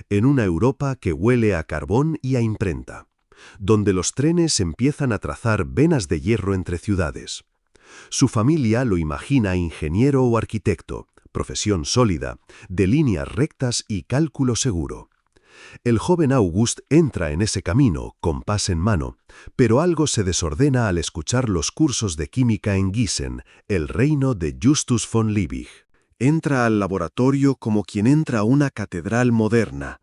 S4: en una Europa que huele a carbón y a imprenta, donde los trenes empiezan a trazar venas de hierro entre ciudades. Su familia lo imagina ingeniero o arquitecto, profesión sólida, de líneas rectas y cálculo seguro. El joven August entra en ese camino, compás en mano, pero algo se desordena al escuchar los cursos de química en Gießen, el reino de Justus von Liebig.
S3: Entra al laboratorio como quien entra a una catedral moderna.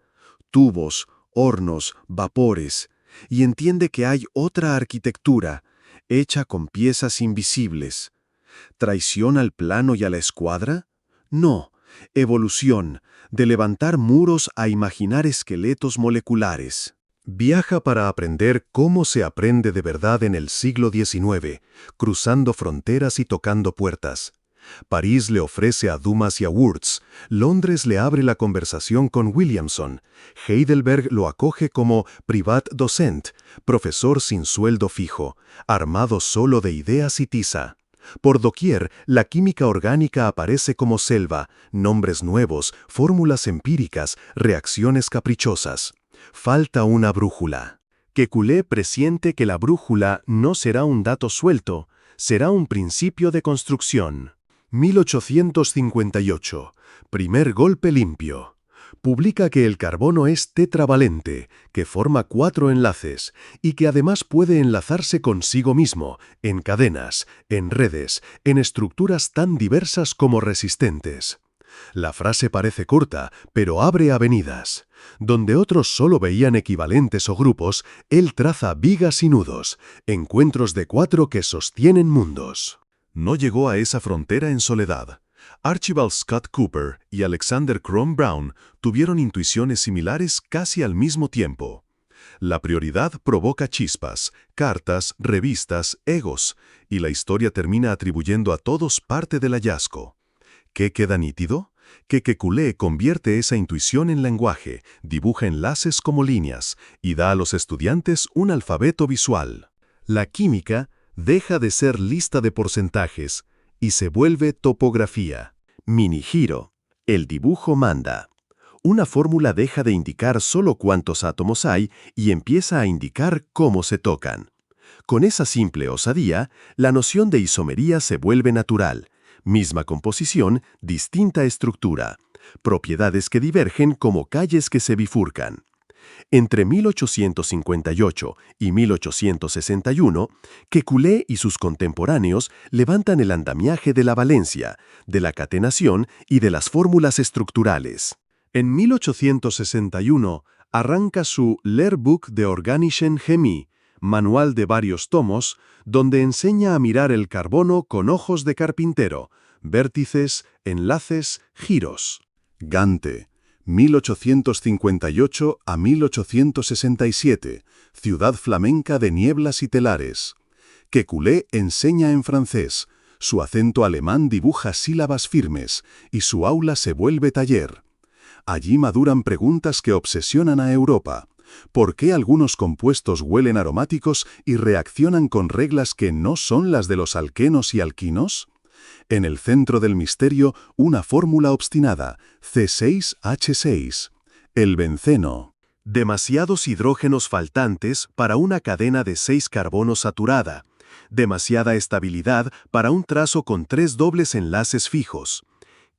S3: Tubos, hornos, vapores, y entiende que hay otra arquitectura, hecha con piezas invisibles. ¿Traición al plano y a la escuadra? No, evolución, de levantar muros a imaginar esqueletos moleculares.
S4: Viaja para aprender cómo se aprende de verdad en el siglo XIX, cruzando fronteras y tocando puertas. París le ofrece a Dumas y a Wurtz, Londres le abre la conversación con Williamson, Heidelberg lo acoge como Privatdozent, profesor sin sueldo fijo, armado solo de ideas y tiza. Por doquier, la química orgánica aparece como selva, nombres nuevos, fórmulas empíricas, reacciones caprichosas. Falta una brújula. Kekulé presiente que la brújula no será un dato suelto, será un principio de construcción. 1858. Primer golpe limpio. Publica que el carbono es tetravalente, que forma 4 enlaces, y que además puede enlazarse consigo mismo, en cadenas, en redes, en estructuras tan diversas como resistentes. La frase parece corta, pero abre avenidas. Donde otros solo veían equivalentes o grupos, él traza vigas y nudos, encuentros de 4 que sostienen mundos. No llegó a esa frontera en soledad. Archibald Scott Cooper y Alexander Crom Brown tuvieron intuiciones similares casi al mismo tiempo. La prioridad provoca chispas, cartas, revistas, egos, y la historia termina atribuyendo a todos parte del hallazgo. ¿Qué queda nítido? Que Kekulé convierte esa intuición en lenguaje, dibuja enlaces como líneas y da a los estudiantes un alfabeto visual. La química deja de ser lista de porcentajes y se vuelve topografía. Minigiro. El dibujo manda. Una fórmula deja de indicar solo cuántos átomos hay y empieza a indicar cómo se tocan. Con esa simple osadía, la noción de isomería se vuelve natural. Misma composición, distinta estructura. Propiedades que divergen como calles que se bifurcan. Entre 1858 y 1861, Kekulé y sus contemporáneos levantan el andamiaje de la valencia, de la catenación y de las fórmulas estructurales. En 1861 arranca su Lehrbuch der organischen Chemie, manual de varios tomos, donde enseña a mirar el carbono con ojos de carpintero, vértices, enlaces, giros. Gante, 1858 a 1867, ciudad flamenca de nieblas y telares. Kekulé enseña en francés, su acento alemán dibuja sílabas firmes y su aula se vuelve taller. Allí maduran preguntas que obsesionan a Europa. ¿Por qué algunos compuestos huelen aromáticos y reaccionan con reglas que no son las de los alquenos y alquinos? En el centro del misterio, una fórmula obstinada, C6H6. El benceno. Demasiados hidrógenos faltantes para una cadena de 6 carbonos saturada. Demasiada estabilidad para un trazo con 3 dobles enlaces fijos.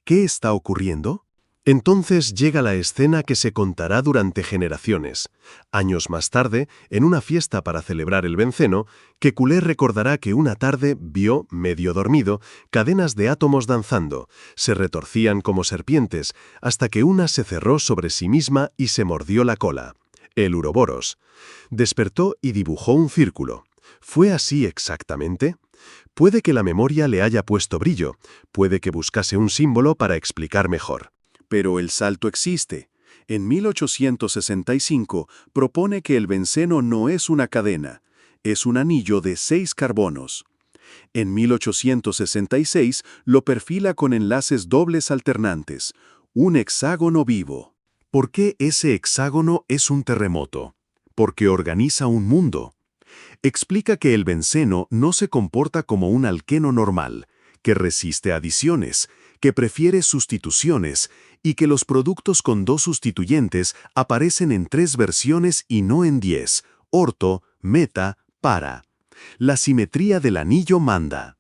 S4: ¿Qué está ocurriendo? Entonces llega la escena que se contará durante generaciones. Años más tarde, en una fiesta para celebrar el benceno, Kekulé recordará que una tarde vio, medio dormido, cadenas de átomos danzando. Se retorcían como serpientes, hasta que una se cerró sobre sí misma y se mordió la cola. El uroboros. Despertó y dibujó un círculo. ¿Fue así exactamente? Puede que la memoria le haya puesto brillo, puede que buscase un símbolo para explicar mejor. Pero el salto existe. En 1865 propone que el benceno no es una cadena, es un anillo de 6 carbonos. En 1866 lo perfila con enlaces dobles alternantes, un hexágono vivo. ¿Por qué ese hexágono es un terremoto? Porque organiza un mundo. Explica que el benceno no se comporta como un alqueno normal, que resiste adiciones, que prefiere sustituciones y que los productos con 2 sustituyentes aparecen en 3 versiones y no en 10, orto, meta, para. La simetría del anillo manda.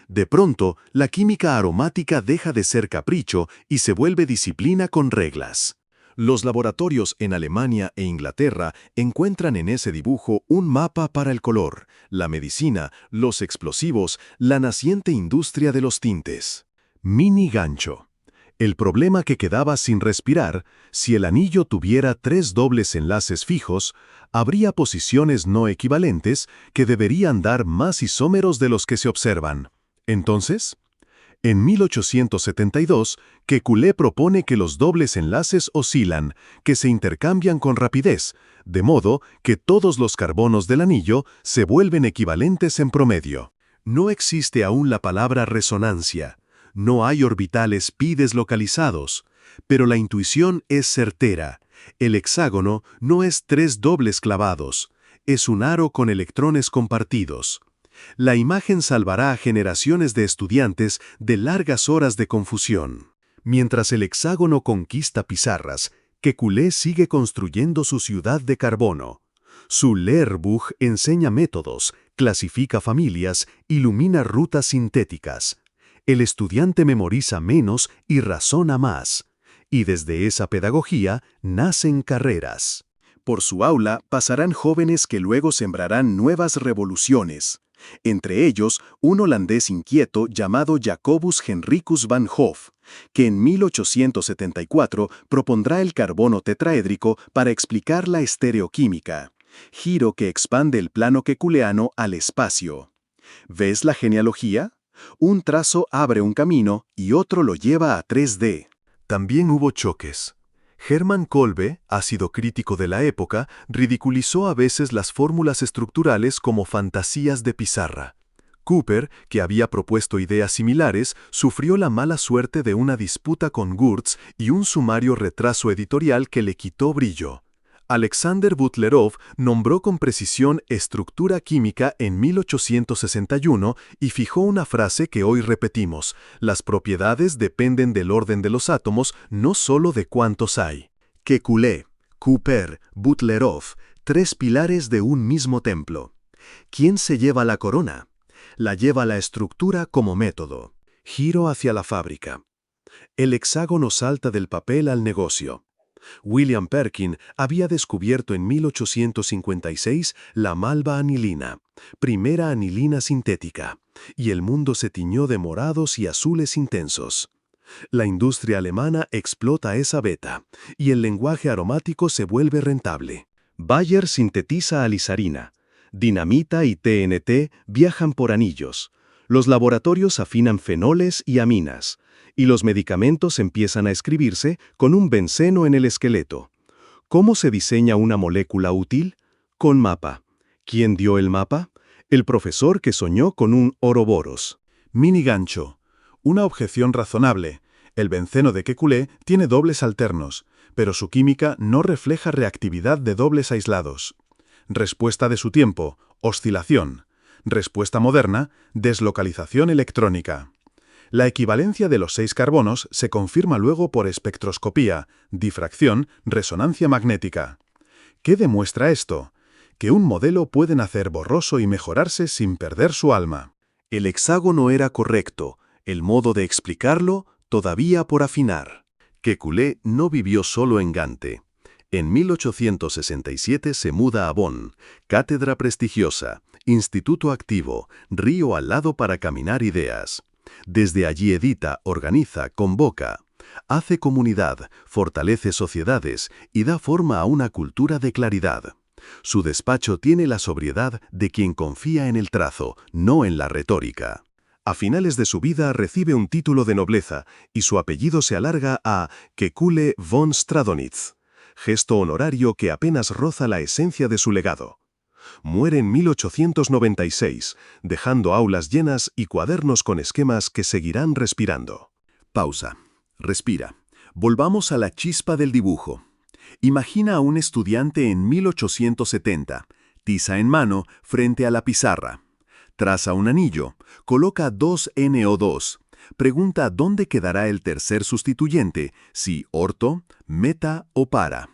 S4: De pronto, la química aromática deja de ser capricho y se vuelve disciplina con reglas. Los laboratorios en Alemania e Inglaterra encuentran en ese dibujo un mapa para el color, la medicina, los explosivos, la naciente industria de los tintes. Mini gancho. El problema que quedaba sin respirar, si el anillo tuviera 3 dobles enlaces fijos, habría posiciones no equivalentes que deberían dar más isómeros de los que se observan. Entonces, en 1872, Kekulé propone que los dobles enlaces oscilan, que se intercambian con rapidez, de modo que todos los carbonos del anillo se vuelven equivalentes en promedio. No existe aún la palabra resonancia. No hay orbitales pi deslocalizados, pero la intuición es certera. El hexágono no es 3 dobles clavados, es un aro con electrones compartidos. La imagen salvará a generaciones de estudiantes de largas horas de confusión. Mientras el hexágono conquista pizarras, Kekulé sigue construyendo su ciudad de carbono. Su Lehrbuch enseña métodos, clasifica familias, ilumina rutas sintéticas. El estudiante memoriza menos y razona más. Y desde esa pedagogía nacen carreras. Por su aula pasarán jóvenes que luego sembrarán nuevas revoluciones. Entre ellos, un holandés inquieto llamado Jacobus Henricus van Hoff, que en 1874 propondrá el carbono tetraédrico para explicar la estereoquímica, giro que expande el plano kekuleano al espacio. ¿Ves la genealogía? Un trazo abre un camino y otro lo lleva a 3D. También hubo choques. Hermann Kolbe, ácido crítico de la época, ridiculizó a veces las fórmulas estructurales como fantasías de pizarra. Cooper, que había propuesto ideas similares, sufrió la mala suerte de una disputa con Gurtz y un sumario retraso editorial que le quitó brillo.
S3: Alexander Butlerov nombró con precisión estructura química en 1861 y fijó una frase que hoy repetimos: las propiedades dependen del orden de los átomos, no solo de cuántos hay. Kekulé, Cooper, Butlerov, tres pilares de un mismo templo. ¿Quién se lleva la corona? La lleva la estructura como método. Giro hacia la fábrica. El hexágono salta del papel al negocio. William Perkin había descubierto en 1856 la malva anilina, primera anilina sintética, y el mundo se tiñó de morados y azules intensos. La industria alemana explota esa beta, y el lenguaje aromático se vuelve rentable. Bayer sintetiza alizarina. Dinamita y TNT viajan por anillos. Los laboratorios afinan fenoles y aminas. Y los medicamentos empiezan a escribirse con un benceno en el esqueleto. ¿Cómo se diseña una molécula útil? Con mapa. ¿Quién dio el mapa? El profesor que soñó con un Ouroboros. Mini gancho. Una objeción razonable. El benceno de Kekulé tiene dobles alternos, pero su química no refleja reactividad de dobles aislados. Respuesta de su tiempo: oscilación. Respuesta moderna: deslocalización electrónica. La equivalencia de los 6 carbonos se confirma luego por espectroscopía, difracción, resonancia magnética. ¿Qué demuestra esto? Que un modelo puede nacer borroso y mejorarse sin perder su alma. El hexágono era correcto, el modo de explicarlo todavía por afinar. Kekulé no vivió solo en Gante. En 1867 se muda a Bonn, cátedra prestigiosa, instituto activo, río al lado para caminar ideas. Desde allí edita, organiza, convoca, hace comunidad, fortalece sociedades y da forma a una cultura de claridad. Su despacho tiene la sobriedad de quien confía en el trazo, no en la retórica. A finales de su vida recibe un título de nobleza y su apellido se alarga a Kekulé von Stradonitz, gesto honorario que apenas roza la esencia de su legado. Muere en 1896, dejando aulas llenas y cuadernos con esquemas que seguirán respirando. Pausa. Respira. Volvamos a la chispa del dibujo. Imagina a un estudiante en 1870, tiza en mano, frente a la pizarra. Traza un anillo, coloca 2NO2. Pregunta dónde quedará el tercer sustituyente, si orto, meta o para.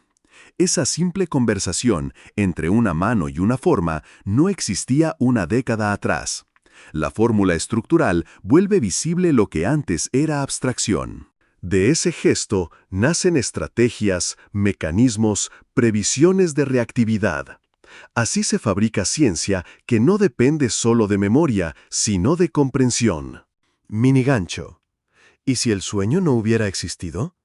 S3: Esa simple conversación entre una mano y una forma no existía una década atrás. La fórmula estructural vuelve visible lo que antes era abstracción. De ese gesto nacen estrategias, mecanismos, previsiones de reactividad. Así se fabrica ciencia que no depende solo de memoria, sino de comprensión. Minigancho. ¿Y si el sueño no hubiera existido?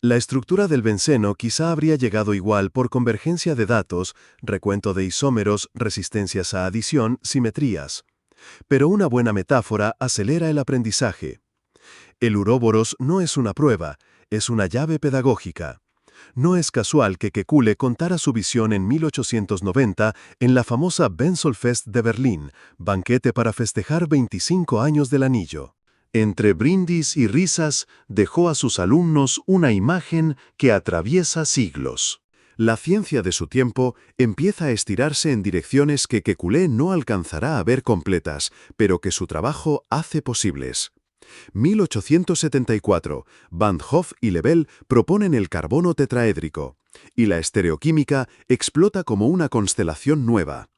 S3: La estructura del benceno quizá habría llegado igual por convergencia de datos, recuento de isómeros, resistencias a adición, simetrías. Pero una buena metáfora acelera el aprendizaje. El Ouroboros no es una prueba, es una llave pedagógica. No es casual que Kekulé contara su visión en 1890 en la famosa Bensolfest de Berlín, banquete para festejar 25 años del anillo. Entre brindis y risas, dejó a sus alumnos una imagen que atraviesa siglos. La ciencia de su tiempo empieza a estirarse en direcciones que Kekulé no alcanzará a ver completas, pero que su trabajo hace posibles. 1874, Van Hoff y Lebel proponen el carbono tetraédrico, y la estereoquímica explota como una constelación nueva.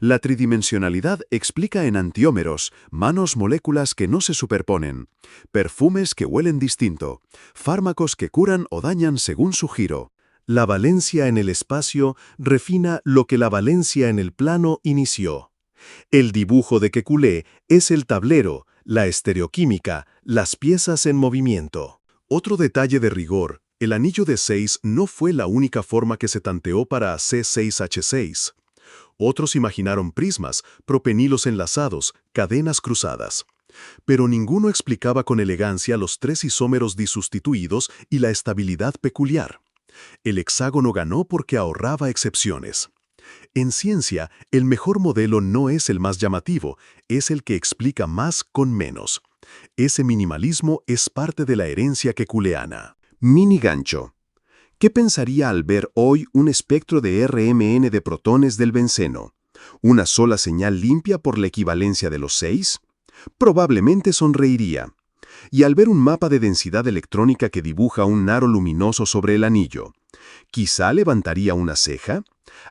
S3: La tridimensionalidad explica en antiómeros, moléculas que no se superponen, perfumes que huelen distinto, fármacos que curan o dañan según su giro. La valencia en el espacio refina lo que la valencia en el plano inició. El dibujo de Kekulé es el tablero, la estereoquímica, las piezas en movimiento. Otro detalle de rigor, el anillo de 6 no fue la única forma que se tanteó para C6H6. Otros imaginaron prismas, propenilos enlazados, cadenas cruzadas. Pero ninguno explicaba con elegancia los 3 isómeros disustituidos y la estabilidad peculiar. El hexágono ganó porque ahorraba excepciones. En ciencia, el mejor modelo no es el más llamativo, es el que explica más con menos. Ese minimalismo es parte de la herencia kekuleana. Mini gancho.
S4: ¿Qué pensaría al ver hoy un espectro de RMN de protones del benceno? ¿Una sola señal limpia por la equivalencia de los 6? Probablemente sonreiría. Y al ver un mapa de densidad electrónica que dibuja un aro luminoso sobre el anillo, quizá levantaría una ceja.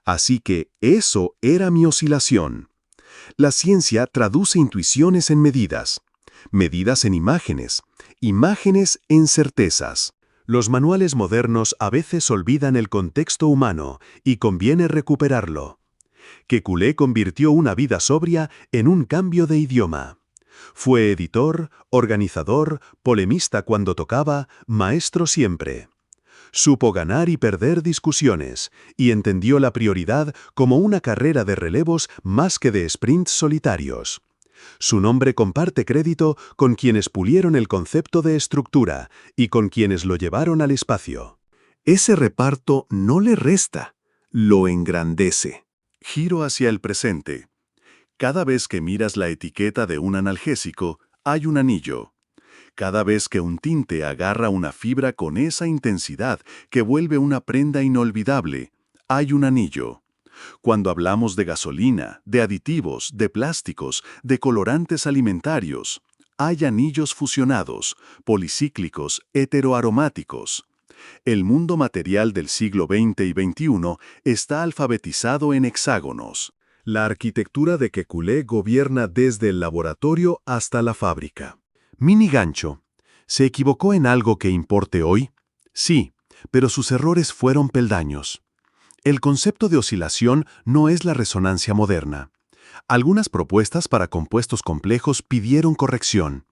S4: Así que eso era mi oscilación. La ciencia traduce intuiciones en medidas, medidas en imágenes, imágenes en certezas. Los manuales modernos a veces olvidan el contexto humano y conviene recuperarlo. Kekulé convirtió una vida sobria en un cambio de idioma. Fue editor, organizador, polemista cuando tocaba, maestro siempre. Supo ganar y perder discusiones, y entendió la prioridad como una carrera de relevos más que de sprints solitarios. Su nombre comparte crédito con quienes pulieron el concepto de estructura y con quienes lo llevaron al espacio. Ese reparto no le resta, lo engrandece.
S3: Giro hacia el presente. Cada vez que miras la etiqueta de un analgésico, hay un anillo. Cada vez que un tinte agarra una fibra con esa intensidad que vuelve una prenda inolvidable, hay un anillo. Cuando hablamos de gasolina, de aditivos, de plásticos, de colorantes alimentarios, hay anillos fusionados, policíclicos, heteroaromáticos. El mundo material del siglo XX y XXI está alfabetizado en hexágonos. La arquitectura de Kekulé gobierna desde el laboratorio hasta la fábrica.
S4: Mini gancho. ¿Se equivocó en algo que importe hoy? Sí, pero sus errores fueron peldaños. El concepto de oscilación no es la resonancia moderna. Algunas propuestas para compuestos complejos pidieron corrección.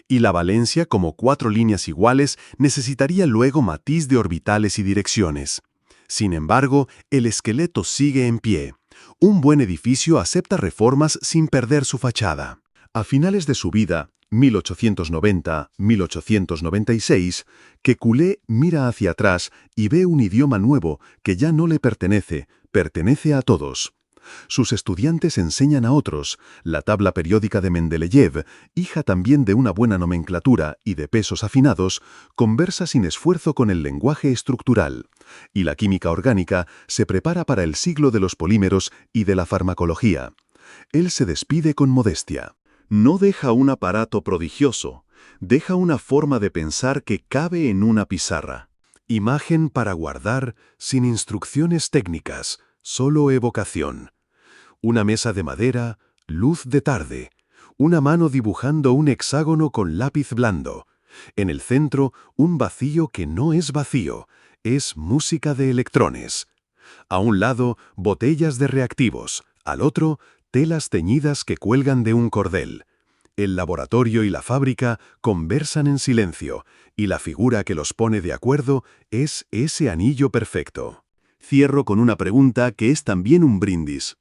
S4: Y la valencia, como 4 líneas iguales, necesitaría luego matiz de orbitales y direcciones. Sin embargo, el esqueleto sigue en pie. Un buen edificio acepta reformas sin perder su fachada. A finales de su vida, 1890-1896, Kekulé mira hacia atrás y ve un idioma nuevo que ya no le pertenece, pertenece a todos. Sus estudiantes enseñan a otros. La tabla periódica de Mendeleev, hija también de una buena nomenclatura y de pesos afinados, conversa sin esfuerzo con el lenguaje estructural. Y la química orgánica se prepara para el siglo de los polímeros y de la farmacología. Él se despide con modestia.
S3: No deja un aparato prodigioso, deja una forma de pensar que cabe en una pizarra.
S4: Imagen para guardar, sin instrucciones técnicas, solo evocación. Una mesa de madera, luz de tarde. Una mano dibujando un hexágono con lápiz blando. En el centro, un vacío que no es vacío, es música de electrones. A un lado, botellas de reactivos. Al otro, telas teñidas que cuelgan de un cordel. El laboratorio y la fábrica conversan en silencio, y la figura que los pone de acuerdo es ese anillo perfecto.
S3: Cierro con una pregunta que es también un brindis.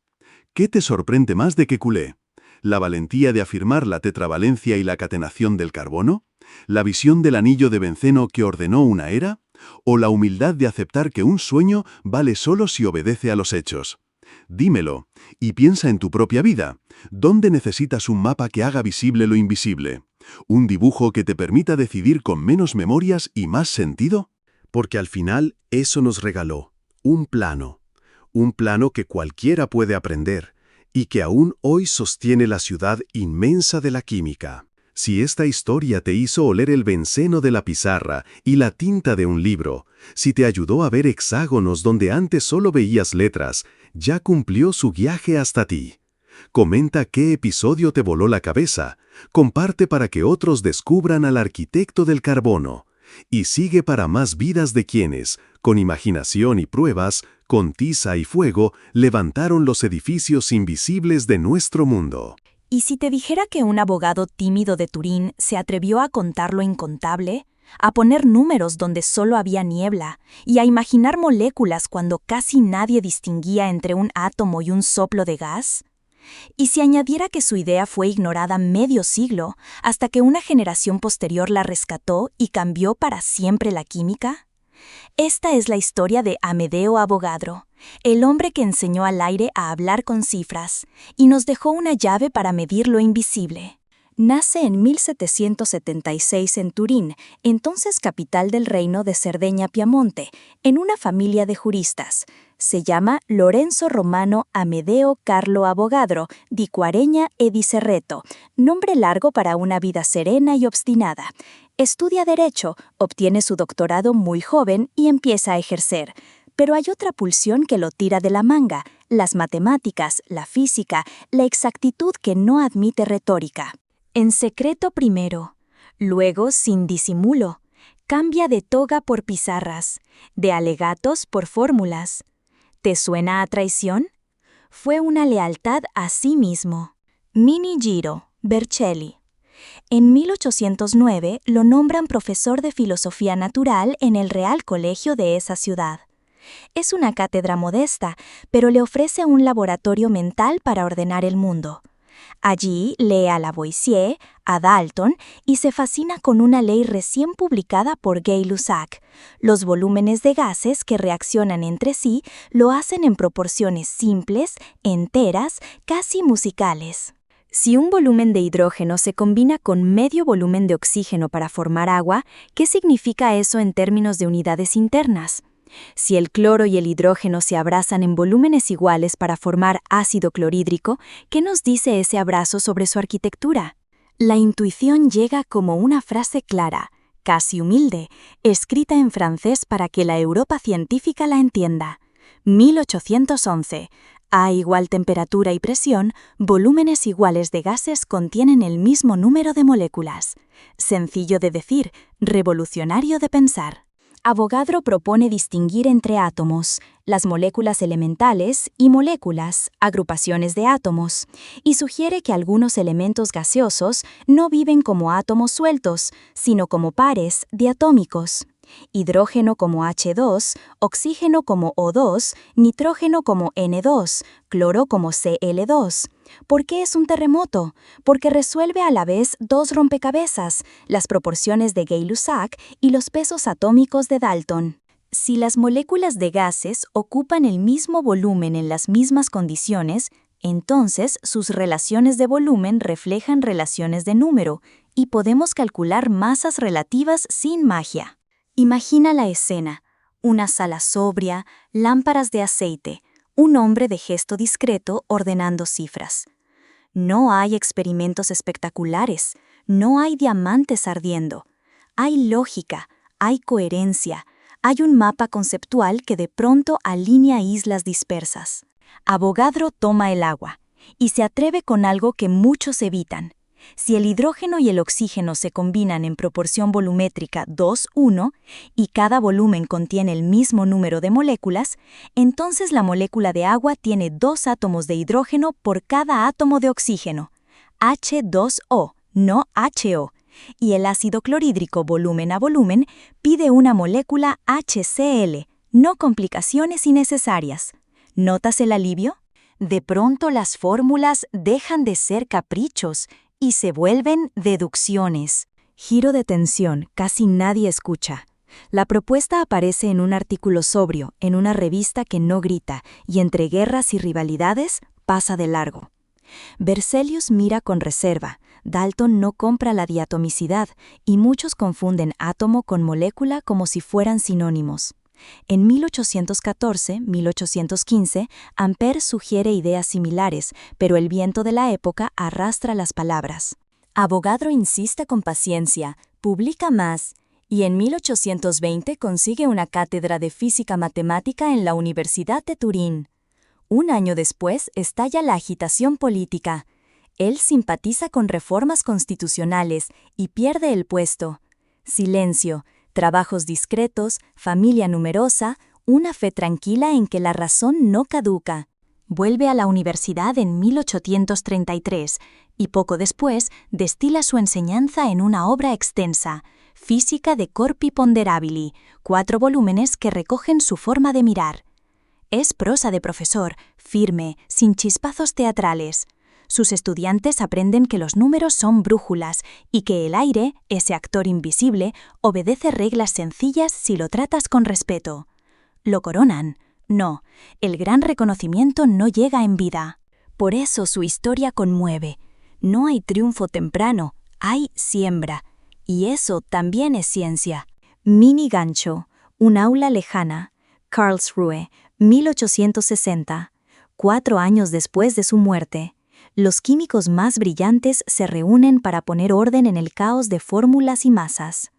S3: ¿Qué te sorprende más de Kekulé? ¿La valentía de afirmar la tetravalencia y la catenación del carbono? ¿La visión del anillo de benceno que ordenó una era? ¿O la humildad de aceptar que un sueño vale solo si obedece a los hechos? Dímelo, y piensa en tu propia vida. ¿Dónde necesitas un mapa que haga visible lo invisible? ¿Un dibujo que te permita decidir con menos memorias y más sentido?
S4: Porque al final eso nos regaló, un plano que cualquiera puede aprender y que aún hoy sostiene la ciudad inmensa de la química. Si esta historia te hizo oler el benceno de la pizarra y la tinta de un libro, si te ayudó a ver hexágonos donde antes solo veías letras, ya cumplió su viaje hasta ti. Comenta qué episodio te voló la cabeza, comparte para que otros descubran al arquitecto del carbono, y sigue para más vidas de quienes, con imaginación y pruebas, con tiza y fuego, levantaron los edificios invisibles de nuestro mundo.
S2: ¿Y si te dijera que un abogado tímido de Turín se atrevió a contar lo incontable, a poner números donde solo había niebla y a imaginar moléculas cuando casi nadie distinguía entre un átomo y un soplo de gas? ¿Y si añadiera que su idea fue ignorada medio siglo hasta que una generación posterior la rescató y cambió para siempre la química? Esta es la historia de Amedeo Avogadro, el hombre que enseñó al aire a hablar con cifras y nos dejó una llave para medir lo invisible. Nace en 1776 en Turín, entonces capital del reino de Cerdeña-Piamonte, en una familia de juristas. Se llama Lorenzo Romano Amedeo Carlo Avogadro di Quaregna e di Cerreto, nombre largo para una vida serena y obstinada. Estudia Derecho, obtiene su doctorado muy joven y empieza a ejercer. Pero hay otra pulsión que lo tira de la manga: las matemáticas, la física, la exactitud que no admite retórica. En secreto primero, luego sin disimulo, cambia de toga por pizarras, de alegatos por fórmulas. ¿Te suena a traición? Fue una lealtad a sí mismo. Mini Giro, Vercelli. En 1809 lo nombran profesor de filosofía natural en el Real Colegio de esa ciudad. Es una cátedra modesta, pero le ofrece un laboratorio mental para ordenar el mundo. Allí lee a Lavoisier, a Dalton y se fascina con una ley recién publicada por Gay-Lussac. Los volúmenes de gases que reaccionan entre sí lo hacen en proporciones simples, enteras, casi musicales. Si un volumen de hidrógeno se combina con medio volumen de oxígeno para formar agua, ¿qué significa eso en términos de unidades internas? Si el cloro y el hidrógeno se abrazan en volúmenes iguales para formar ácido clorhídrico, ¿qué nos dice ese abrazo sobre su arquitectura? La intuición llega como una frase clara, casi humilde, escrita en francés para que la Europa científica la entienda. 1811. A igual temperatura y presión, volúmenes iguales de gases contienen el mismo número de moléculas. Sencillo de decir, revolucionario de pensar. Avogadro propone distinguir entre átomos, las moléculas elementales, y moléculas, agrupaciones de átomos, y sugiere que algunos elementos gaseosos no viven como átomos sueltos, sino como pares diatómicos. Hidrógeno como H2, oxígeno como O2, nitrógeno como N2, cloro como Cl2. ¿Por qué es un terremoto? Porque resuelve a la vez dos rompecabezas, las proporciones de Gay-Lussac y los pesos atómicos de Dalton. Si las moléculas de gases ocupan el mismo volumen en las mismas condiciones, entonces sus relaciones de volumen reflejan relaciones de número, y podemos calcular masas relativas sin magia. Imagina la escena: una sala sobria, lámparas de aceite, un hombre de gesto discreto ordenando cifras. No hay experimentos espectaculares, no hay diamantes ardiendo. Hay lógica, hay coherencia, hay un mapa conceptual que de pronto alinea islas dispersas. Avogadro toma el agua y se atreve con algo que muchos evitan. Si el hidrógeno y el oxígeno se combinan en proporción volumétrica 2:1 y cada volumen contiene el mismo número de moléculas, entonces la molécula de agua tiene 2 átomos de hidrógeno por cada átomo de oxígeno, H2O, no HO, y el ácido clorhídrico volumen a volumen pide una molécula HCl, no complicaciones innecesarias. ¿Notas el alivio? De pronto las fórmulas dejan de ser caprichos y se vuelven deducciones. Giro de tensión, casi nadie escucha. La propuesta aparece en un artículo sobrio, en una revista que no grita, y entre guerras y rivalidades pasa de largo. Berzelius mira con reserva, Dalton no compra la diatomicidad, y muchos confunden átomo con molécula como si fueran sinónimos. En 1814-1815, Ampère sugiere ideas similares, pero el viento de la época arrastra las palabras. Avogadro insiste con paciencia, publica más, y en 1820 consigue una cátedra de física matemática en la Universidad de Turín. Un año después estalla la agitación política. Él simpatiza con reformas constitucionales y pierde el puesto. Silencio, trabajos discretos, familia numerosa, una fe tranquila en que la razón no caduca. Vuelve a la universidad en 1833 y poco después destila su enseñanza en una obra extensa, Física de Corpi Ponderabili, 4 volúmenes que recogen su forma de mirar. Es prosa de profesor, firme, sin chispazos teatrales. Sus estudiantes aprenden que los números son brújulas y que el aire, ese actor invisible, obedece reglas sencillas si lo tratas con respeto. ¿Lo coronan? No, el gran reconocimiento no llega en vida. Por eso su historia conmueve. No hay triunfo temprano, hay siembra. Y eso también es ciencia. Mini gancho, un aula lejana. Karlsruhe, 1860. 4 años después de su muerte. Los químicos más brillantes se reúnen para poner orden en el caos de fórmulas y masas.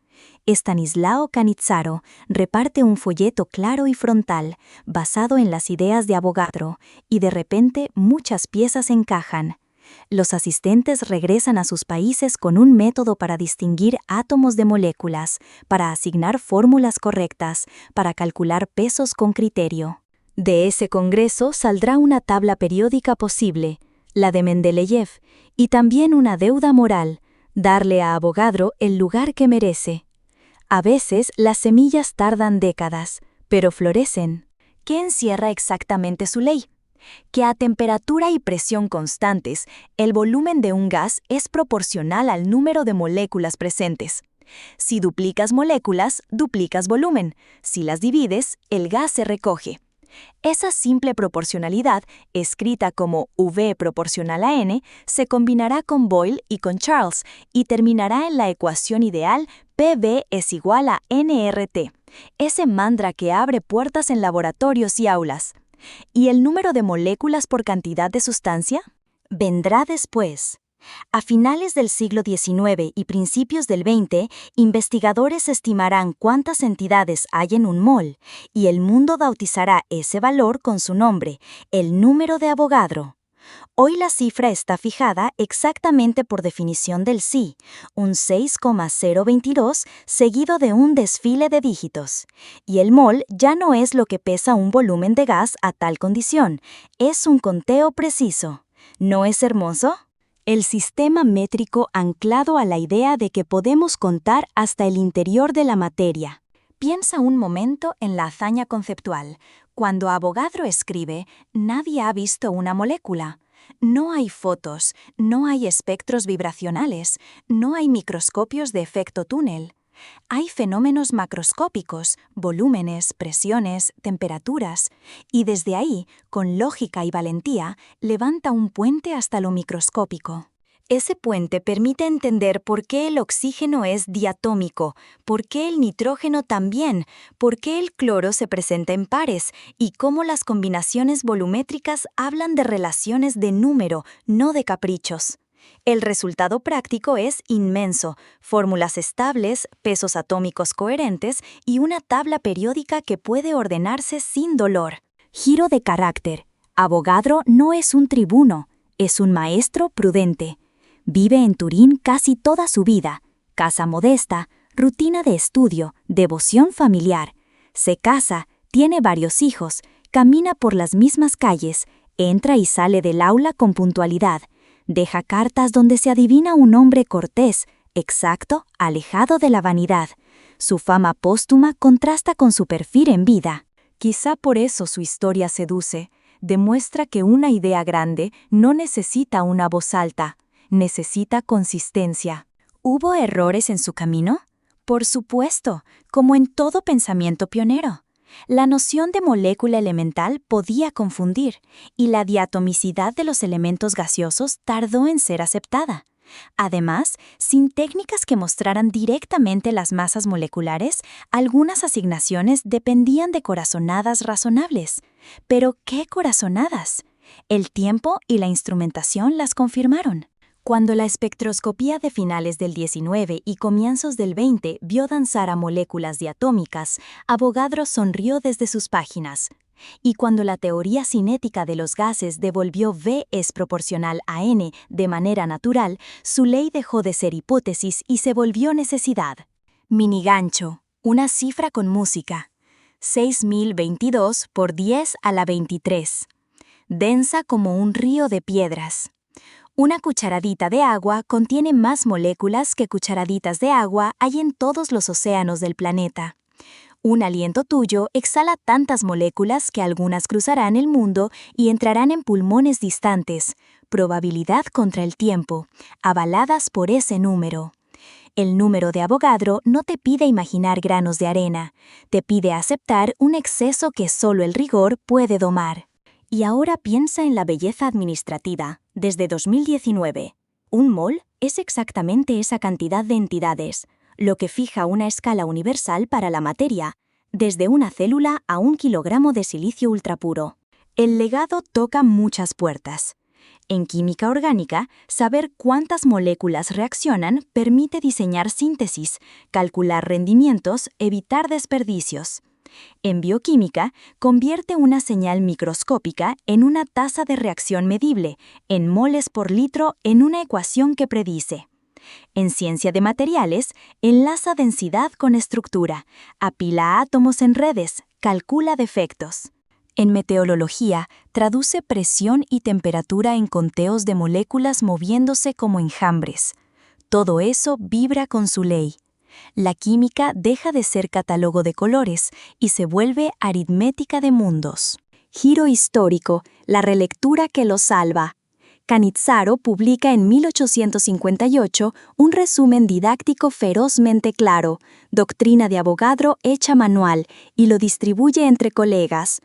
S2: Estanislao Canizzaro reparte un folleto claro y frontal, basado en las ideas de Avogadro, y de repente muchas piezas encajan. Los asistentes regresan a sus países con un método para distinguir átomos de moléculas, para asignar fórmulas correctas, para calcular pesos con criterio. De ese congreso saldrá una tabla periódica posible, la de Mendeleev, y también una deuda moral, darle a Avogadro el lugar que merece. A veces las semillas tardan décadas, pero florecen. ¿Qué encierra exactamente su ley? Que a temperatura y presión constantes, el volumen de un gas es proporcional al número de moléculas presentes. Si duplicas moléculas, duplicas volumen. Si las divides, el gas se recoge. Esa simple proporcionalidad, escrita como V proporcional a N, se combinará con Boyle y con Charles y terminará en la ecuación ideal PV es igual a nRT, ese mantra que abre puertas en laboratorios y aulas. ¿Y el número de moléculas por cantidad de sustancia? Vendrá después. A finales del siglo XIX y principios del XX, investigadores estimarán cuántas entidades hay en un mol, y el mundo bautizará ese valor con su nombre, el número de Avogadro. Hoy la cifra está fijada exactamente por definición del psi, un 6,022 seguido de un desfile de dígitos. Y el mol ya no es lo que pesa un volumen de gas a tal condición, es un conteo preciso. ¿No es hermoso? El sistema métrico anclado a la idea de que podemos contar hasta el interior de la materia. Piensa un momento en la hazaña conceptual. Cuando Avogadro escribe, nadie ha visto una molécula. No hay fotos, no hay espectros vibracionales, no hay microscopios de efecto túnel. Hay fenómenos macroscópicos, volúmenes, presiones, temperaturas, y desde ahí, con lógica y valentía, levanta un puente hasta lo microscópico. Ese puente permite entender por qué el oxígeno es diatómico, por qué el nitrógeno también, por qué el cloro se presenta en pares y cómo las combinaciones volumétricas hablan de relaciones de número, no de caprichos. El resultado práctico es inmenso, fórmulas estables, pesos atómicos coherentes y una tabla periódica que puede ordenarse sin dolor. Giro de carácter. Avogadro no es un tribuno, es un maestro prudente. Vive en Turín casi toda su vida, casa modesta, rutina de estudio, devoción familiar. Se casa, tiene varios hijos, camina por las mismas calles, entra y sale del aula con puntualidad. Deja cartas donde se adivina un hombre cortés, exacto, alejado de la vanidad. Su fama póstuma contrasta con su perfil en vida. Quizá por eso su historia seduce. Demuestra que una idea grande no necesita una voz alta, necesita consistencia. ¿Hubo errores en su camino? Por supuesto, como en todo pensamiento pionero. La noción de molécula elemental podía confundir, y la diatomicidad de los elementos gaseosos tardó en ser aceptada. Además, sin técnicas que mostraran directamente las masas moleculares, algunas asignaciones dependían de corazonadas razonables. ¿Pero qué corazonadas? El tiempo y la instrumentación las confirmaron. Cuando la espectroscopía de finales del 19 y comienzos del 20 vio danzar a moléculas diatómicas, Avogadro sonrió desde sus páginas. Y cuando la teoría cinética de los gases devolvió V es proporcional a N de manera natural, su ley dejó de ser hipótesis y se volvió necesidad. Minigancho, una cifra con música. 6022 por 10 a la 23. Densa como un río de piedras. Una cucharadita de agua contiene más moléculas que cucharaditas de agua hay en todos los océanos del planeta. Un aliento tuyo exhala tantas moléculas que algunas cruzarán el mundo y entrarán en pulmones distantes. Probabilidad contra el tiempo, avaladas por ese número. El número de Avogadro no te pide imaginar granos de arena, te pide aceptar un exceso que solo el rigor puede domar. Y ahora piensa en la belleza administrativa, desde 2019. Un mol es exactamente esa cantidad de entidades, lo que fija una escala universal para la materia, desde una célula a 1 kilogramo de silicio ultrapuro. El legado toca muchas puertas. En química orgánica, saber cuántas moléculas reaccionan permite diseñar síntesis, calcular rendimientos, evitar desperdicios. En bioquímica, convierte una señal microscópica en una tasa de reacción medible, en moles por litro en una ecuación que predice. En ciencia de materiales, enlaza densidad con estructura, apila átomos en redes, calcula defectos. En meteorología, traduce presión y temperatura en conteos de moléculas moviéndose como enjambres. Todo eso vibra con su ley. La química deja de ser catálogo de colores y se vuelve aritmética de mundos. Giro histórico, la relectura que lo salva. Cannizzaro publica en 1858 un resumen didáctico ferozmente claro, doctrina de Avogadro hecha manual, y lo distribuye entre colegas.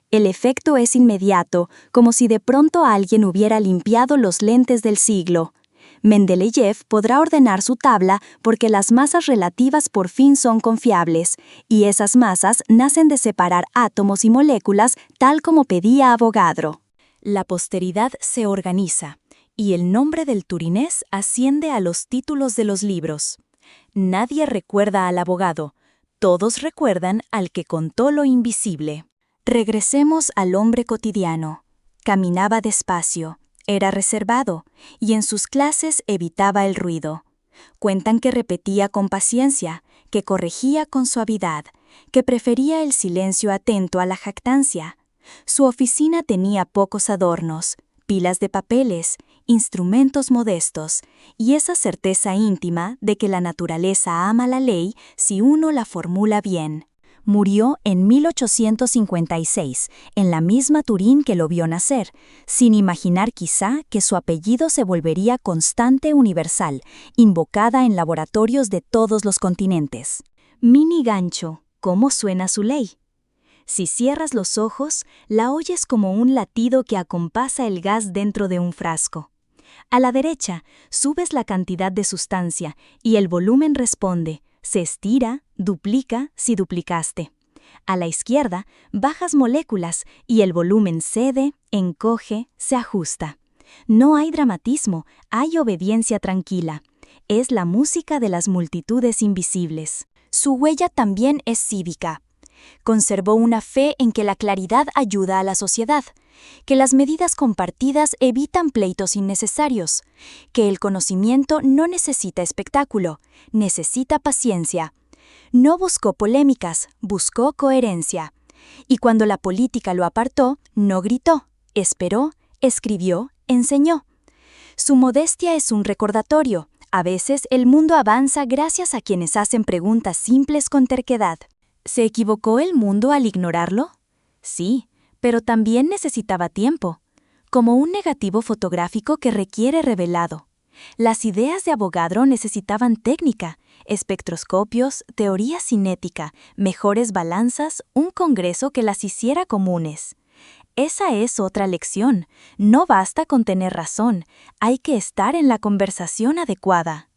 S2: El efecto es inmediato, como si de pronto alguien hubiera limpiado los lentes del siglo. Mendeleev podrá ordenar su tabla porque las masas relativas por fin son confiables, y esas masas nacen de separar átomos y moléculas tal como pedía Avogadro. La posteridad se organiza, y el nombre del turinés asciende a los títulos de los libros. Nadie recuerda al abogado, todos recuerdan al que contó lo invisible. Regresemos al hombre cotidiano. Caminaba despacio. Era reservado, y en sus clases evitaba el ruido. Cuentan que repetía con paciencia, que corregía con suavidad, que prefería el silencio atento a la jactancia. Su oficina tenía pocos adornos, pilas de papeles, instrumentos modestos, y esa certeza íntima de que la naturaleza ama la ley si uno la formula bien. Murió en 1856, en la misma Turín que lo vio nacer, sin imaginar quizá que su apellido se volvería constante universal, invocada en laboratorios de todos los continentes. Mini gancho, ¿cómo suena su ley? Si cierras los ojos, la oyes como un latido que acompasa el gas dentro de un frasco. A la derecha, subes la cantidad de sustancia y el volumen responde. Se estira, duplica si duplicaste. A la izquierda, bajas moléculas y el volumen cede, encoge, se ajusta. No hay dramatismo, hay obediencia tranquila. Es la música de las multitudes invisibles. Su huella también es cívica. Conservó una fe en que la claridad ayuda a la sociedad, que las medidas compartidas evitan pleitos innecesarios, que el conocimiento no necesita espectáculo, necesita paciencia. No buscó polémicas, buscó coherencia. Y cuando la política lo apartó, no gritó, esperó, escribió, enseñó. Su modestia es un recordatorio. A veces el mundo avanza gracias a quienes hacen preguntas simples con terquedad. ¿Se equivocó el mundo al ignorarlo? Sí, pero también necesitaba tiempo, como un negativo fotográfico que requiere revelado. Las ideas de Avogadro necesitaban técnica, espectroscopios, teoría cinética, mejores balanzas, un congreso que las hiciera comunes. Esa es otra lección. No basta con tener razón, hay que estar en la conversación adecuada.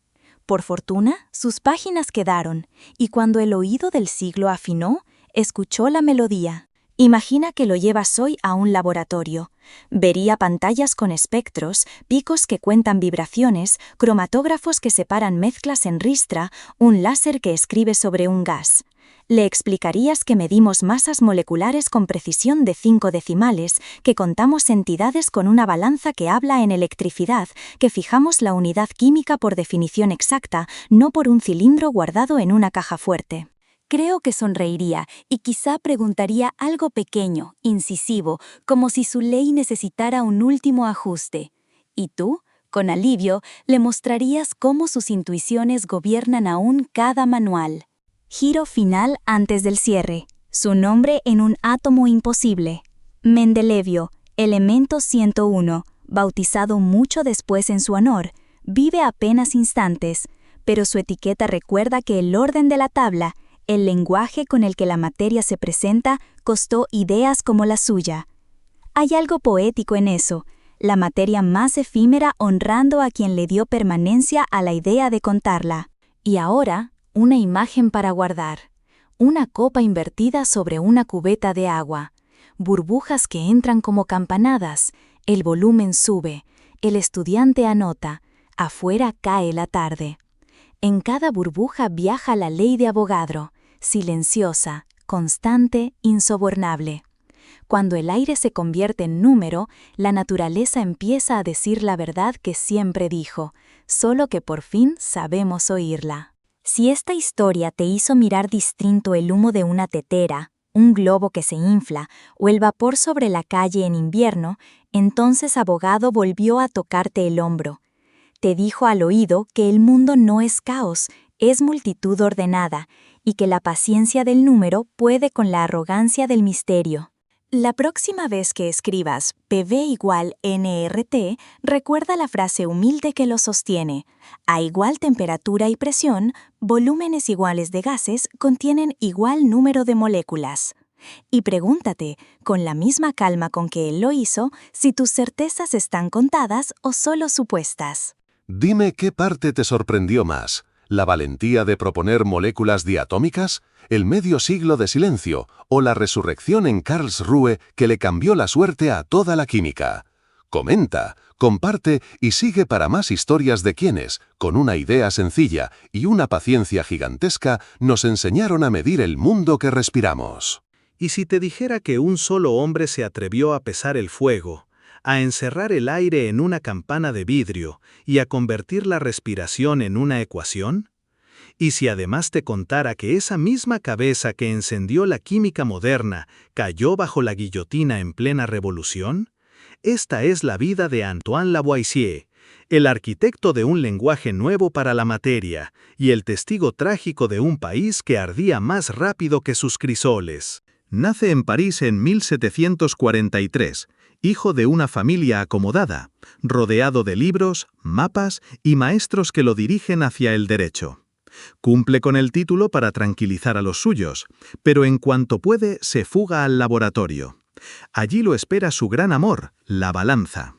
S2: Por fortuna, sus páginas quedaron, y cuando el oído del siglo afinó, escuchó la melodía. Imagina que lo llevas hoy a un laboratorio. Vería pantallas con espectros, picos que cuentan vibraciones, cromatógrafos que separan mezclas en ristra, un láser que escribe sobre un gas. Le explicarías que medimos masas moleculares con precisión de 5 decimales, que contamos entidades con una balanza que habla en electricidad, que fijamos la unidad química por definición exacta, no por un cilindro guardado en una caja fuerte. Creo que sonreiría y quizá preguntaría algo pequeño, incisivo, como si su ley necesitara un último ajuste. ¿Y tú? Con alivio, le mostrarías cómo sus intuiciones gobiernan aún cada manual. Giro final antes del cierre. Su nombre en un átomo imposible. Mendelevio, elemento 101, bautizado mucho después en su honor, vive apenas instantes, pero su etiqueta recuerda que el orden de la tabla, el lenguaje con el que la materia se presenta, costó ideas como la suya. Hay algo poético en eso. la materia más efímera honrando a quien le dio permanencia a la idea de contarla. Y ahora, una imagen para guardar. Una copa invertida sobre una cubeta de agua. Burbujas que entran como campanadas. El volumen sube. El estudiante anota. Afuera cae la tarde. En cada burbuja viaja la ley de Avogadro, silenciosa, constante, insobornable. Cuando el aire se convierte en número, la naturaleza empieza a decir la verdad que siempre dijo, solo que por fin sabemos oírla. Si esta historia te hizo mirar distinto el humo de una tetera, un globo que se infla o el vapor sobre la calle en invierno, entonces Abogado volvió a tocarte el hombro. Te dijo al oído que el mundo no es caos, es multitud ordenada, y que la paciencia del número puede con la arrogancia del misterio. La próxima vez que escribas PV = nRT, recuerda la frase humilde que lo sostiene. A igual temperatura y presión, volúmenes iguales de gases contienen igual número de moléculas. Y pregúntate, con la misma calma con que él lo hizo, si tus certezas están contadas o solo supuestas.
S4: Dime qué parte te sorprendió más, ¿la valentía de proponer moléculas diatómicas, el medio siglo de silencio o la resurrección en Karlsruhe que le cambió la suerte a toda la química? Comenta, comparte y sigue para más historias de quienes, con una idea sencilla y una paciencia gigantesca, nos enseñaron a medir el mundo que respiramos.
S1: ¿Y si te dijera que un solo hombre se atrevió a pesar el fuego, a encerrar el aire en una campana de vidrio y a convertir la respiración en una ecuación? ¿Y si además te contara que esa misma cabeza que encendió la química moderna cayó bajo la guillotina en plena revolución? Esta es la vida de Antoine Lavoisier, el arquitecto de un lenguaje nuevo para la materia y el testigo trágico de un país que ardía más rápido que sus crisoles. Nace en París en 1743, hijo de una familia acomodada, rodeado de libros, mapas y maestros que lo dirigen hacia el derecho. Cumple con el título para tranquilizar a los suyos, pero en cuanto puede se fuga al laboratorio. Allí lo espera su gran amor, la balanza.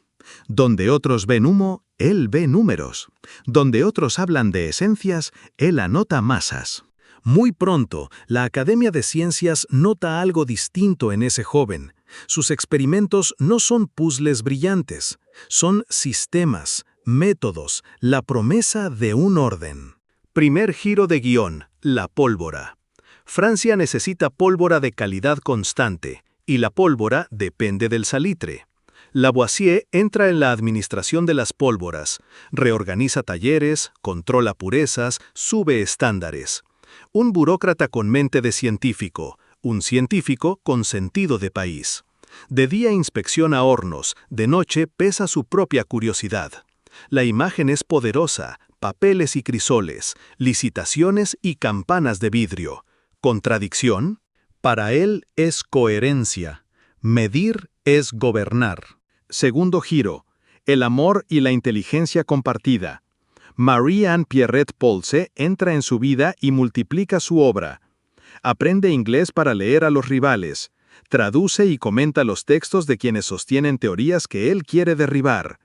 S1: Donde otros ven humo, él ve números. Donde otros hablan de esencias, él anota masas. Muy pronto, la Academia de Ciencias nota algo distinto en ese joven. Sus experimentos no son puzzles brillantes, son sistemas, métodos, la promesa de un orden. Primer giro de guión, la pólvora. Francia necesita pólvora de calidad constante, y la pólvora depende del salitre. Lavoisier entra en la administración de las pólvoras, reorganiza talleres, controla purezas, sube estándares. Un burócrata con mente de científico, un científico con sentido de país. De día inspecciona hornos, de noche pesa su propia curiosidad. La imagen es poderosa, papeles y crisoles, licitaciones y campanas de vidrio. ¿Contradicción? Para él es coherencia. Medir es gobernar. Segundo giro, el amor y la inteligencia compartida. Marie-Anne Pierrette Polse entra en su vida y multiplica su obra. Aprende inglés para leer a los rivales. Traduce y comenta los textos de quienes sostienen teorías que él quiere derribar.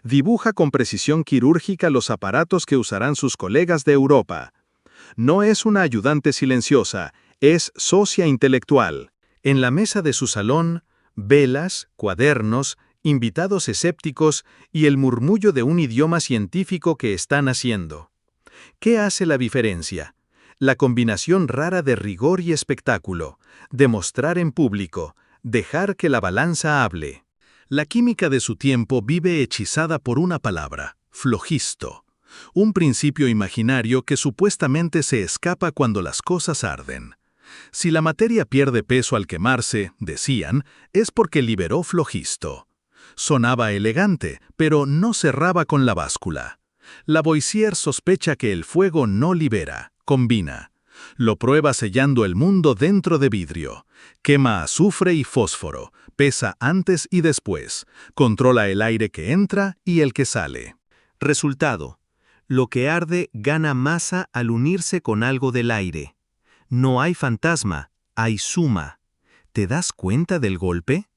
S1: Dibuja con precisión quirúrgica los aparatos que usarán sus colegas de Europa. No es una ayudante silenciosa, es socia intelectual. En la mesa de su salón, velas, cuadernos, invitados escépticos y el murmullo de un idioma científico que están haciendo. ¿Qué hace la diferencia? La combinación rara de rigor y espectáculo, demostrar en público, dejar que la balanza hable. La química de su tiempo vive hechizada por una palabra, flogisto, un principio imaginario que supuestamente se escapa cuando las cosas arden. Si la materia pierde peso al quemarse, decían, es porque liberó flogisto. Sonaba elegante, pero no cerraba con la báscula. Lavoisier sospecha que el fuego no libera, combina. Lo prueba sellando el mundo dentro de vidrio. Quema azufre y fósforo, pesa antes y después, controla el aire que entra y el que sale. Resultado: lo que arde gana masa al unirse con algo del aire. No hay fantasma, hay suma. ¿Te das cuenta del golpe?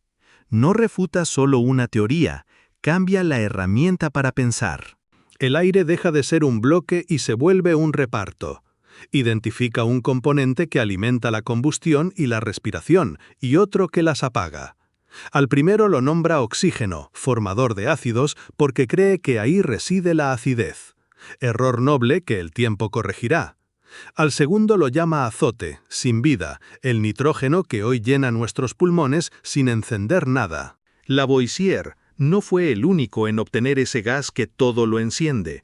S1: No refuta solo una teoría, cambia la herramienta para pensar. El aire deja de ser un bloque y se vuelve un reparto. Identifica un componente que alimenta la combustión y la respiración, y otro que las apaga. Al primero lo nombra oxígeno, formador de ácidos, porque cree que ahí reside la acidez. Error noble que el tiempo corregirá. Al segundo lo llama azote, sin vida, el nitrógeno que hoy llena nuestros pulmones sin encender nada. Lavoisier no fue el único en obtener ese gas que todo lo enciende.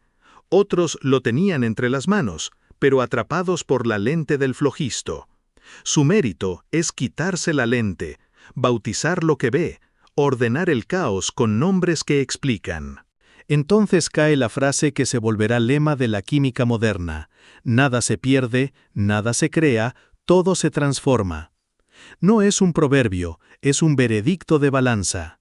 S1: Otros lo tenían entre las manos, pero atrapados por la lente del flojisto. Su mérito es quitarse la lente, bautizar lo que ve, ordenar el caos con nombres que explican. Entonces cae la frase que se volverá lema de la química moderna: nada se pierde, nada se crea, todo se transforma. No es un proverbio, es un veredicto de balanza.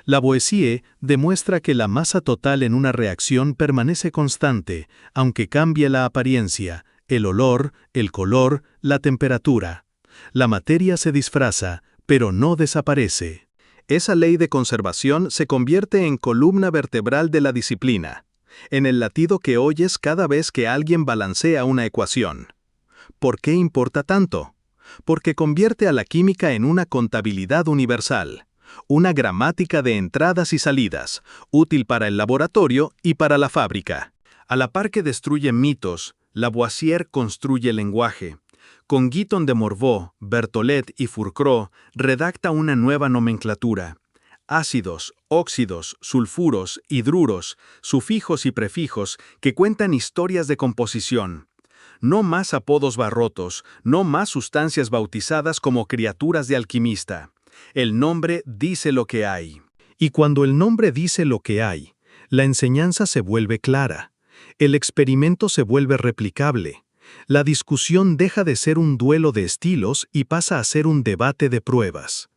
S1: Lavoisier demuestra que la masa total en una reacción permanece constante, aunque cambie la apariencia, el olor, el color, la temperatura. La materia se disfraza, pero no desaparece. Esa ley de conservación se convierte en columna vertebral de la disciplina, en el latido que oyes cada vez que alguien balancea una ecuación. ¿Por qué importa tanto? Porque convierte a la química en una contabilidad universal, una gramática de entradas y salidas, útil para el laboratorio y para la fábrica. A la par que destruye mitos, Lavoisier construye lenguaje. Con Guiton de Morveau, Berthollet y Fourcroy redacta una nueva nomenclatura. Ácidos, óxidos, sulfuros, hidruros, sufijos y prefijos que cuentan historias de composición. No más apodos barrotos, no más sustancias bautizadas como criaturas de alquimista. El nombre dice lo que hay. Y cuando el nombre dice lo que hay, la enseñanza se vuelve clara. El experimento se vuelve replicable. La discusión deja de ser un duelo de estilos y pasa a ser un debate de pruebas.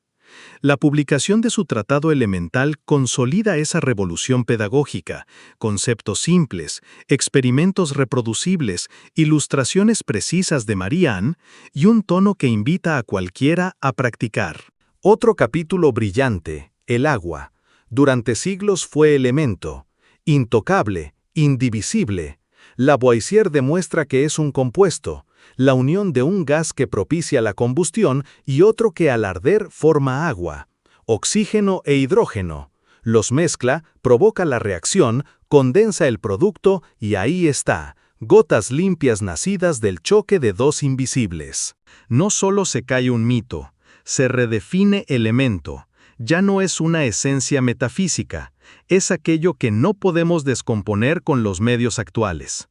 S1: La publicación de su tratado elemental consolida esa revolución pedagógica, conceptos simples, experimentos reproducibles, ilustraciones precisas de Marie-Anne y un tono que invita a cualquiera a practicar. Otro capítulo brillante, el agua. Durante siglos fue elemento, intocable, indivisible. Lavoisier demuestra que es un compuesto, la unión de un gas que propicia la combustión y otro que al arder forma agua, oxígeno e hidrógeno. Los mezcla, provoca la reacción, condensa el producto y ahí está, gotas limpias nacidas del choque de dos invisibles. No solo se cae un mito, se redefine elemento. Ya no es una esencia metafísica, es aquello que no podemos descomponer con los medios actuales.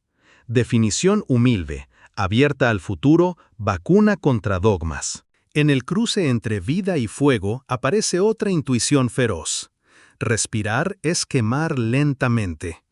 S1: Definición humilde, abierta al futuro, vacuna contra dogmas. En el cruce entre vida y fuego aparece otra intuición feroz. Respirar es quemar lentamente.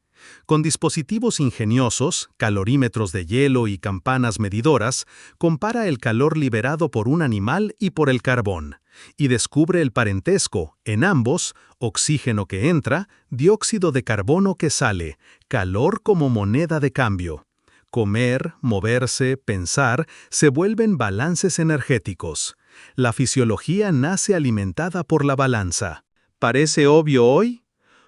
S1: Con dispositivos ingeniosos, calorímetros de hielo y campanas medidoras, compara el calor liberado por un animal y por el carbón, y descubre el parentesco, en ambos, oxígeno que entra, dióxido de carbono que sale, calor como moneda de cambio. Comer, moverse, pensar, se vuelven balances energéticos. La fisiología nace alimentada por la balanza. ¿Parece obvio hoy?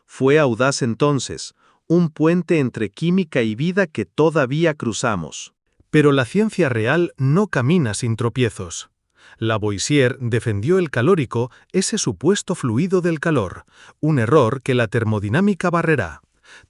S1: Fue audaz entonces, un puente entre química y vida que todavía cruzamos. Pero la ciencia real no camina sin tropiezos. Lavoisier defendió el calórico, ese supuesto fluido del calor, un error que la termodinámica barrerá.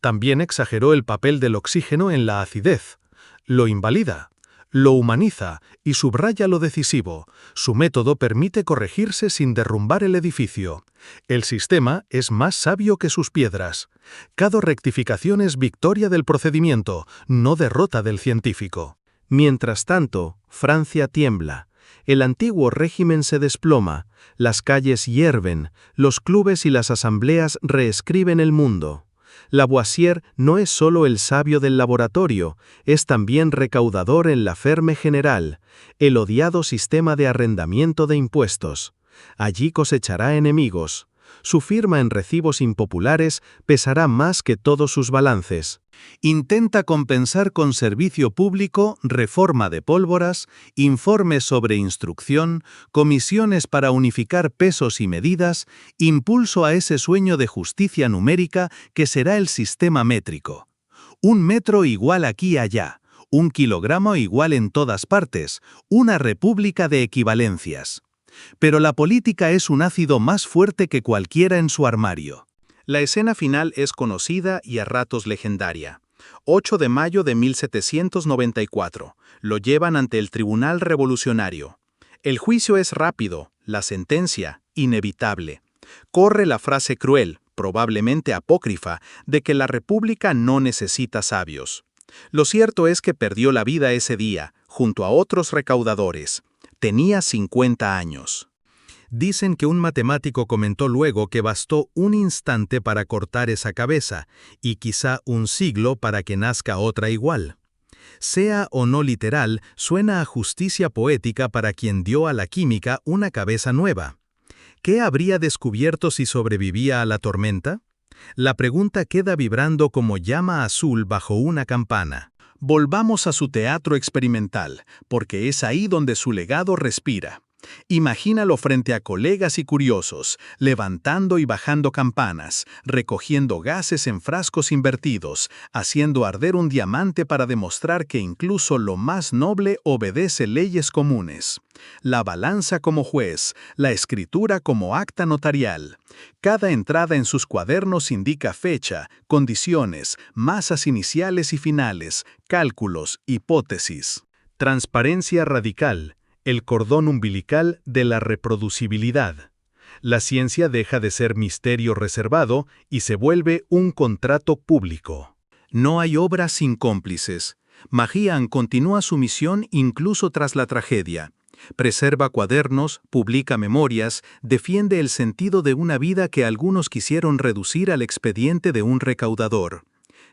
S1: También exageró el papel del oxígeno en la acidez. Lo invalida, lo humaniza y subraya lo decisivo. Su método permite corregirse sin derrumbar el edificio. El sistema es más sabio que sus piedras. Cada rectificación es victoria del procedimiento, no derrota del científico. Mientras tanto, Francia tiembla. El antiguo régimen se desploma, las calles hierven, los clubes y las asambleas reescriben el mundo. Lavoisier no es solo el sabio del laboratorio, es también recaudador en la ferme general, el odiado sistema de arrendamiento de impuestos. Allí cosechará enemigos.
S4: Su firma en recibos impopulares pesará más que todos sus balances. Intenta compensar con servicio público, reforma de pólvoras, informes sobre instrucción, comisiones para unificar pesos y medidas, impulso a ese sueño de justicia numérica que será el sistema métrico. 1 metro igual aquí y allá, 1 kilogramo igual en todas partes, una república de equivalencias. Pero la política es un ácido más fuerte que cualquiera en su armario. La escena final es conocida y a ratos legendaria. 8 de mayo de 1794. Lo llevan ante el Tribunal Revolucionario. El juicio es rápido, la sentencia inevitable. Corre la frase cruel, probablemente apócrifa, de que la República no necesita sabios. Lo cierto es que perdió la vida ese día, junto a otros recaudadores. Tenía 50 años. Dicen que un matemático comentó luego que bastó un instante para cortar esa cabeza, y quizá un siglo para que nazca otra igual. Sea o no literal, suena a justicia poética para quien dio a la química una cabeza nueva. ¿Qué habría descubierto si sobrevivía a la tormenta? La pregunta queda vibrando como llama azul bajo una campana. Volvamos a su teatro experimental, porque es ahí donde su legado respira. Imagínalo frente a colegas y curiosos, levantando y bajando campanas, recogiendo gases en frascos invertidos, haciendo arder un diamante para demostrar que incluso lo más noble obedece leyes comunes. La balanza como juez, la escritura como acta notarial. Cada entrada en sus cuadernos indica fecha, condiciones, masas iniciales y finales, cálculos, hipótesis. Transparencia radical. El cordón umbilical de la reproducibilidad. La ciencia deja de ser misterio reservado y se vuelve un contrato público. No hay obra sin cómplices. Magian continúa su misión incluso tras la tragedia. Preserva cuadernos, publica memorias, defiende el sentido de una vida que algunos quisieron reducir al expediente de un recaudador.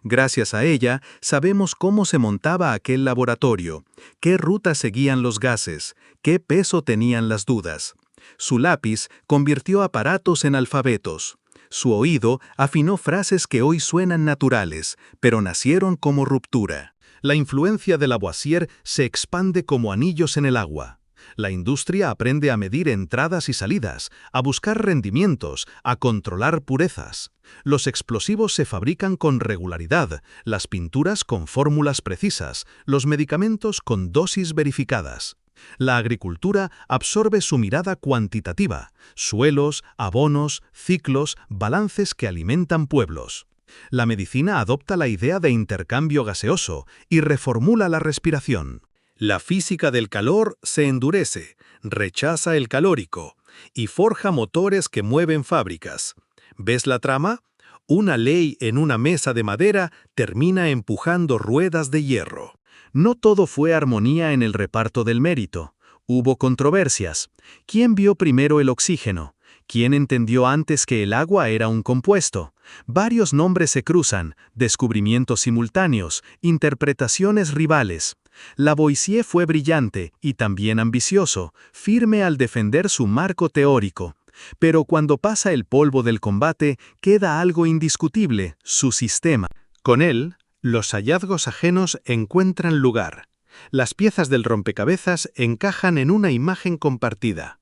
S4: Gracias a ella, sabemos cómo se montaba aquel laboratorio, qué ruta seguían los gases, qué peso tenían las dudas. Su lápiz convirtió aparatos en alfabetos. Su oído afinó frases que hoy suenan naturales, pero nacieron como ruptura. La influencia de Lavoisier se expande como anillos en el agua. La industria aprende a medir entradas y salidas, a buscar rendimientos, a controlar purezas. Los explosivos se fabrican con regularidad, las pinturas con fórmulas precisas, los medicamentos con dosis verificadas. La agricultura absorbe su mirada cuantitativa, suelos, abonos, ciclos, balances que alimentan pueblos. La medicina adopta la idea de intercambio gaseoso y reformula la respiración. La física del calor se endurece, rechaza el calórico y forja motores que mueven fábricas. ¿Ves la trama? Una ley en una mesa de madera termina empujando ruedas de hierro. No todo fue armonía en el reparto del mérito. Hubo controversias. ¿Quién vio primero el oxígeno? ¿Quién entendió antes que el agua era un compuesto? Varios nombres se cruzan, descubrimientos simultáneos, interpretaciones rivales. Lavoisier fue brillante y también ambicioso, firme al defender su marco teórico. Pero cuando pasa el polvo del combate, queda algo indiscutible, su sistema. Con él, los hallazgos ajenos encuentran lugar. Las piezas del rompecabezas encajan en una imagen compartida.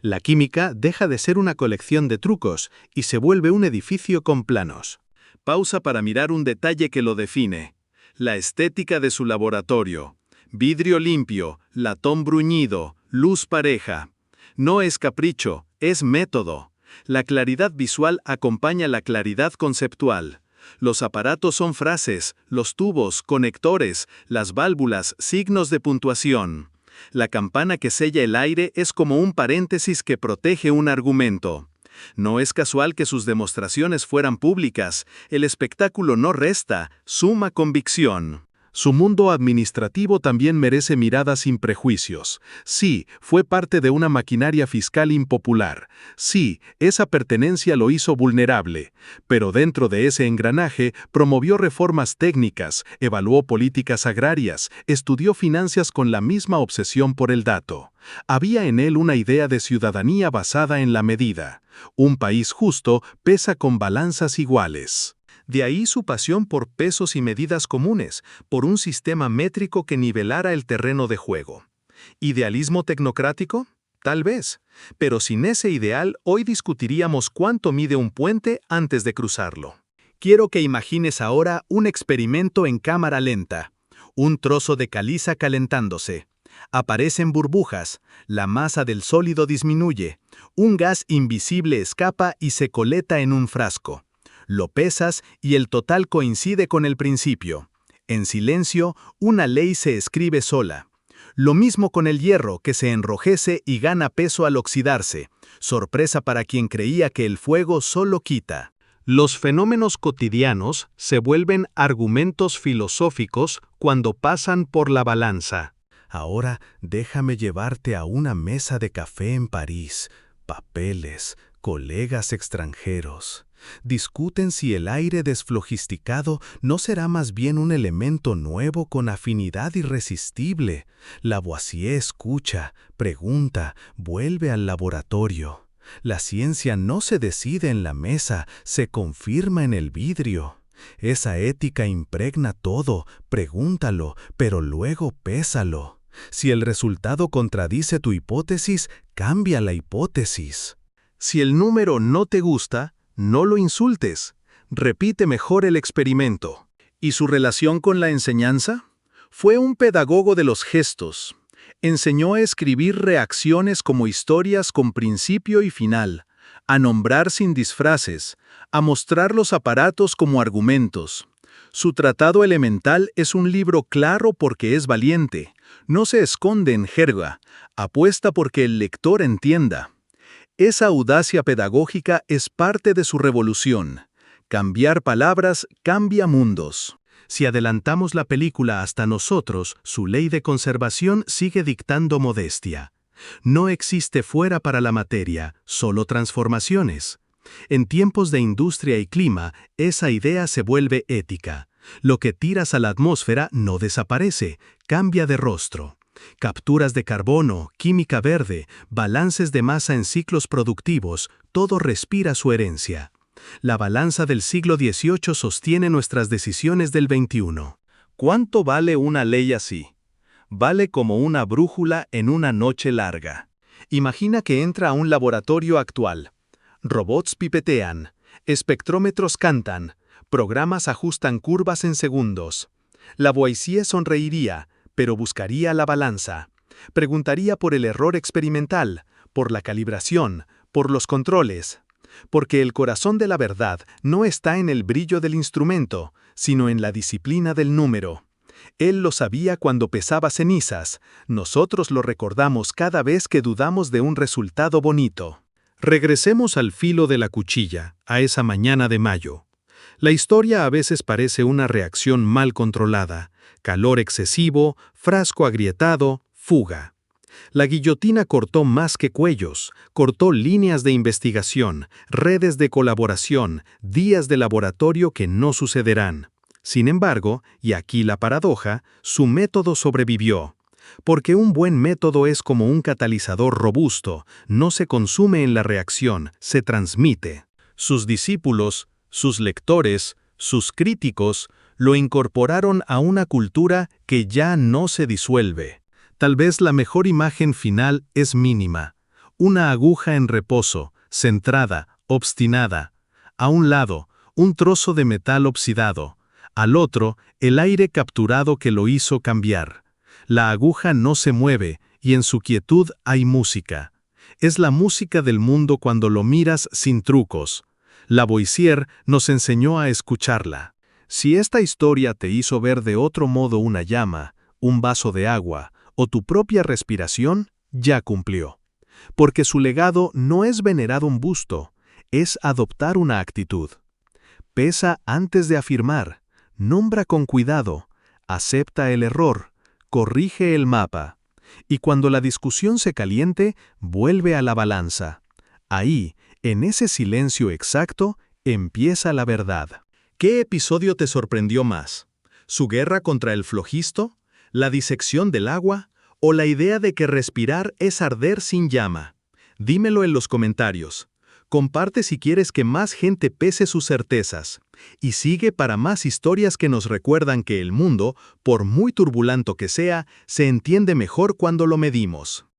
S4: La química deja de ser una colección de trucos y se vuelve un edificio con planos. Pausa para mirar un detalle que lo define. La estética de su laboratorio. Vidrio limpio, latón bruñido, luz pareja. No es capricho, es método. La claridad visual acompaña la claridad conceptual. Los aparatos son frases, los tubos, conectores, las válvulas, signos de puntuación. La campana que sella el aire es como un paréntesis que protege un argumento. No es casual que sus demostraciones fueran públicas, el espectáculo no resta, suma convicción.
S1: Su mundo administrativo también merece miradas sin prejuicios. Sí, fue parte de una maquinaria fiscal impopular. Sí, esa pertenencia lo hizo vulnerable. Pero dentro de ese engranaje promovió reformas técnicas, evaluó políticas agrarias, estudió finanzas con la misma obsesión por el dato. Había en él una idea de ciudadanía basada en la medida. Un país justo pesa con balanzas iguales. De ahí su pasión por pesos y medidas comunes, por un sistema métrico que nivelara el terreno de juego. ¿Idealismo tecnocrático? Tal vez. Pero sin ese ideal, hoy discutiríamos cuánto mide un puente antes de cruzarlo. Quiero que imagines ahora un experimento en cámara lenta. Un trozo de caliza calentándose. Aparecen burbujas, la masa del sólido disminuye, un gas invisible escapa y se coleta en un frasco. Lo pesas y el total coincide con el principio. En silencio, una ley se escribe sola. Lo mismo con el hierro, que se enrojece y gana peso al oxidarse. Sorpresa para quien creía que el fuego solo quita. Los fenómenos cotidianos se vuelven argumentos filosóficos cuando pasan por la balanza. Ahora déjame llevarte a una mesa de café en París. Papeles, colegas extranjeros. Discuten si el aire desflogisticado no será más bien un elemento nuevo con afinidad irresistible. Lavoisier escucha, pregunta, vuelve al laboratorio. La ciencia no se decide en la mesa, se confirma en el vidrio. Esa ética impregna todo, pregúntalo, pero luego pésalo. Si el resultado contradice tu hipótesis, cambia la hipótesis. Si el número no te gusta, no lo insultes. Repite mejor el experimento. ¿Y su relación con la enseñanza? Fue un pedagogo de los gestos. Enseñó a escribir reacciones como historias con principio y final, a nombrar sin disfraces, a mostrar los aparatos como argumentos. Su tratado elemental es un libro claro porque es valiente. No se esconde en jerga, apuesta porque el lector entienda. Esa audacia pedagógica es parte de su revolución. Cambiar palabras cambia mundos. Si adelantamos la película hasta nosotros, su ley de conservación sigue dictando modestia. No existe fuera para la materia, solo transformaciones. En tiempos de industria y clima, esa idea se vuelve ética. Lo que tiras a la atmósfera no desaparece, cambia de rostro. Capturas de carbono, química verde, balances de masa en ciclos productivos, todo respira su herencia. La balanza del siglo XVIII sostiene nuestras decisiones del XXI. ¿Cuánto vale una ley así? Vale como una brújula en una noche larga. Imagina que entra a un laboratorio actual. Robots pipetean, espectrómetros cantan, programas ajustan curvas en segundos. Lavoisier sonreiría, pero buscaría la balanza. Preguntaría por el error experimental, por la calibración, por los controles. Porque el corazón de la verdad no está en el brillo del instrumento, sino en la disciplina del número. Él lo sabía cuando pesaba cenizas, nosotros lo recordamos cada vez que dudamos de un resultado bonito. Regresemos al filo de la cuchilla, a esa mañana de mayo. La historia a veces parece una reacción mal controlada, calor excesivo, frasco agrietado, fuga. La guillotina cortó más que cuellos, cortó líneas de investigación, redes de colaboración, días de laboratorio que no sucederán. Sin embargo, y aquí la paradoja, su método sobrevivió. Porque un buen método es como un catalizador robusto, no se consume en la reacción, se transmite. Sus discípulos, sus lectores, sus críticos, lo incorporaron a una cultura que ya no se disuelve. Tal vez la mejor imagen final es mínima. Una aguja en reposo, centrada, obstinada. A un lado, un trozo de metal oxidado. Al otro, el aire capturado que lo hizo cambiar. La aguja no se mueve, y en su quietud hay música. Es la música del mundo cuando lo miras sin trucos. Lavoisier nos enseñó a escucharla. Si esta historia te hizo ver de otro modo una llama, un vaso de agua, o tu propia respiración, ya cumplió. Porque su legado no es venerar un busto, es adoptar una actitud. Pesa antes de afirmar, nombra con cuidado, acepta el error, corrige el mapa. Y cuando la discusión se caliente, vuelve a la balanza. Ahí, en ese silencio exacto, empieza la verdad. ¿Qué episodio te sorprendió más? ¿Su guerra contra el flojisto? ¿La disección del agua? ¿O la idea de que respirar es arder sin llama? Dímelo en los comentarios. Comparte si quieres que más gente pese sus certezas. Y sigue para más historias que nos recuerdan que el mundo, por muy turbulento que sea, se entiende mejor cuando lo medimos.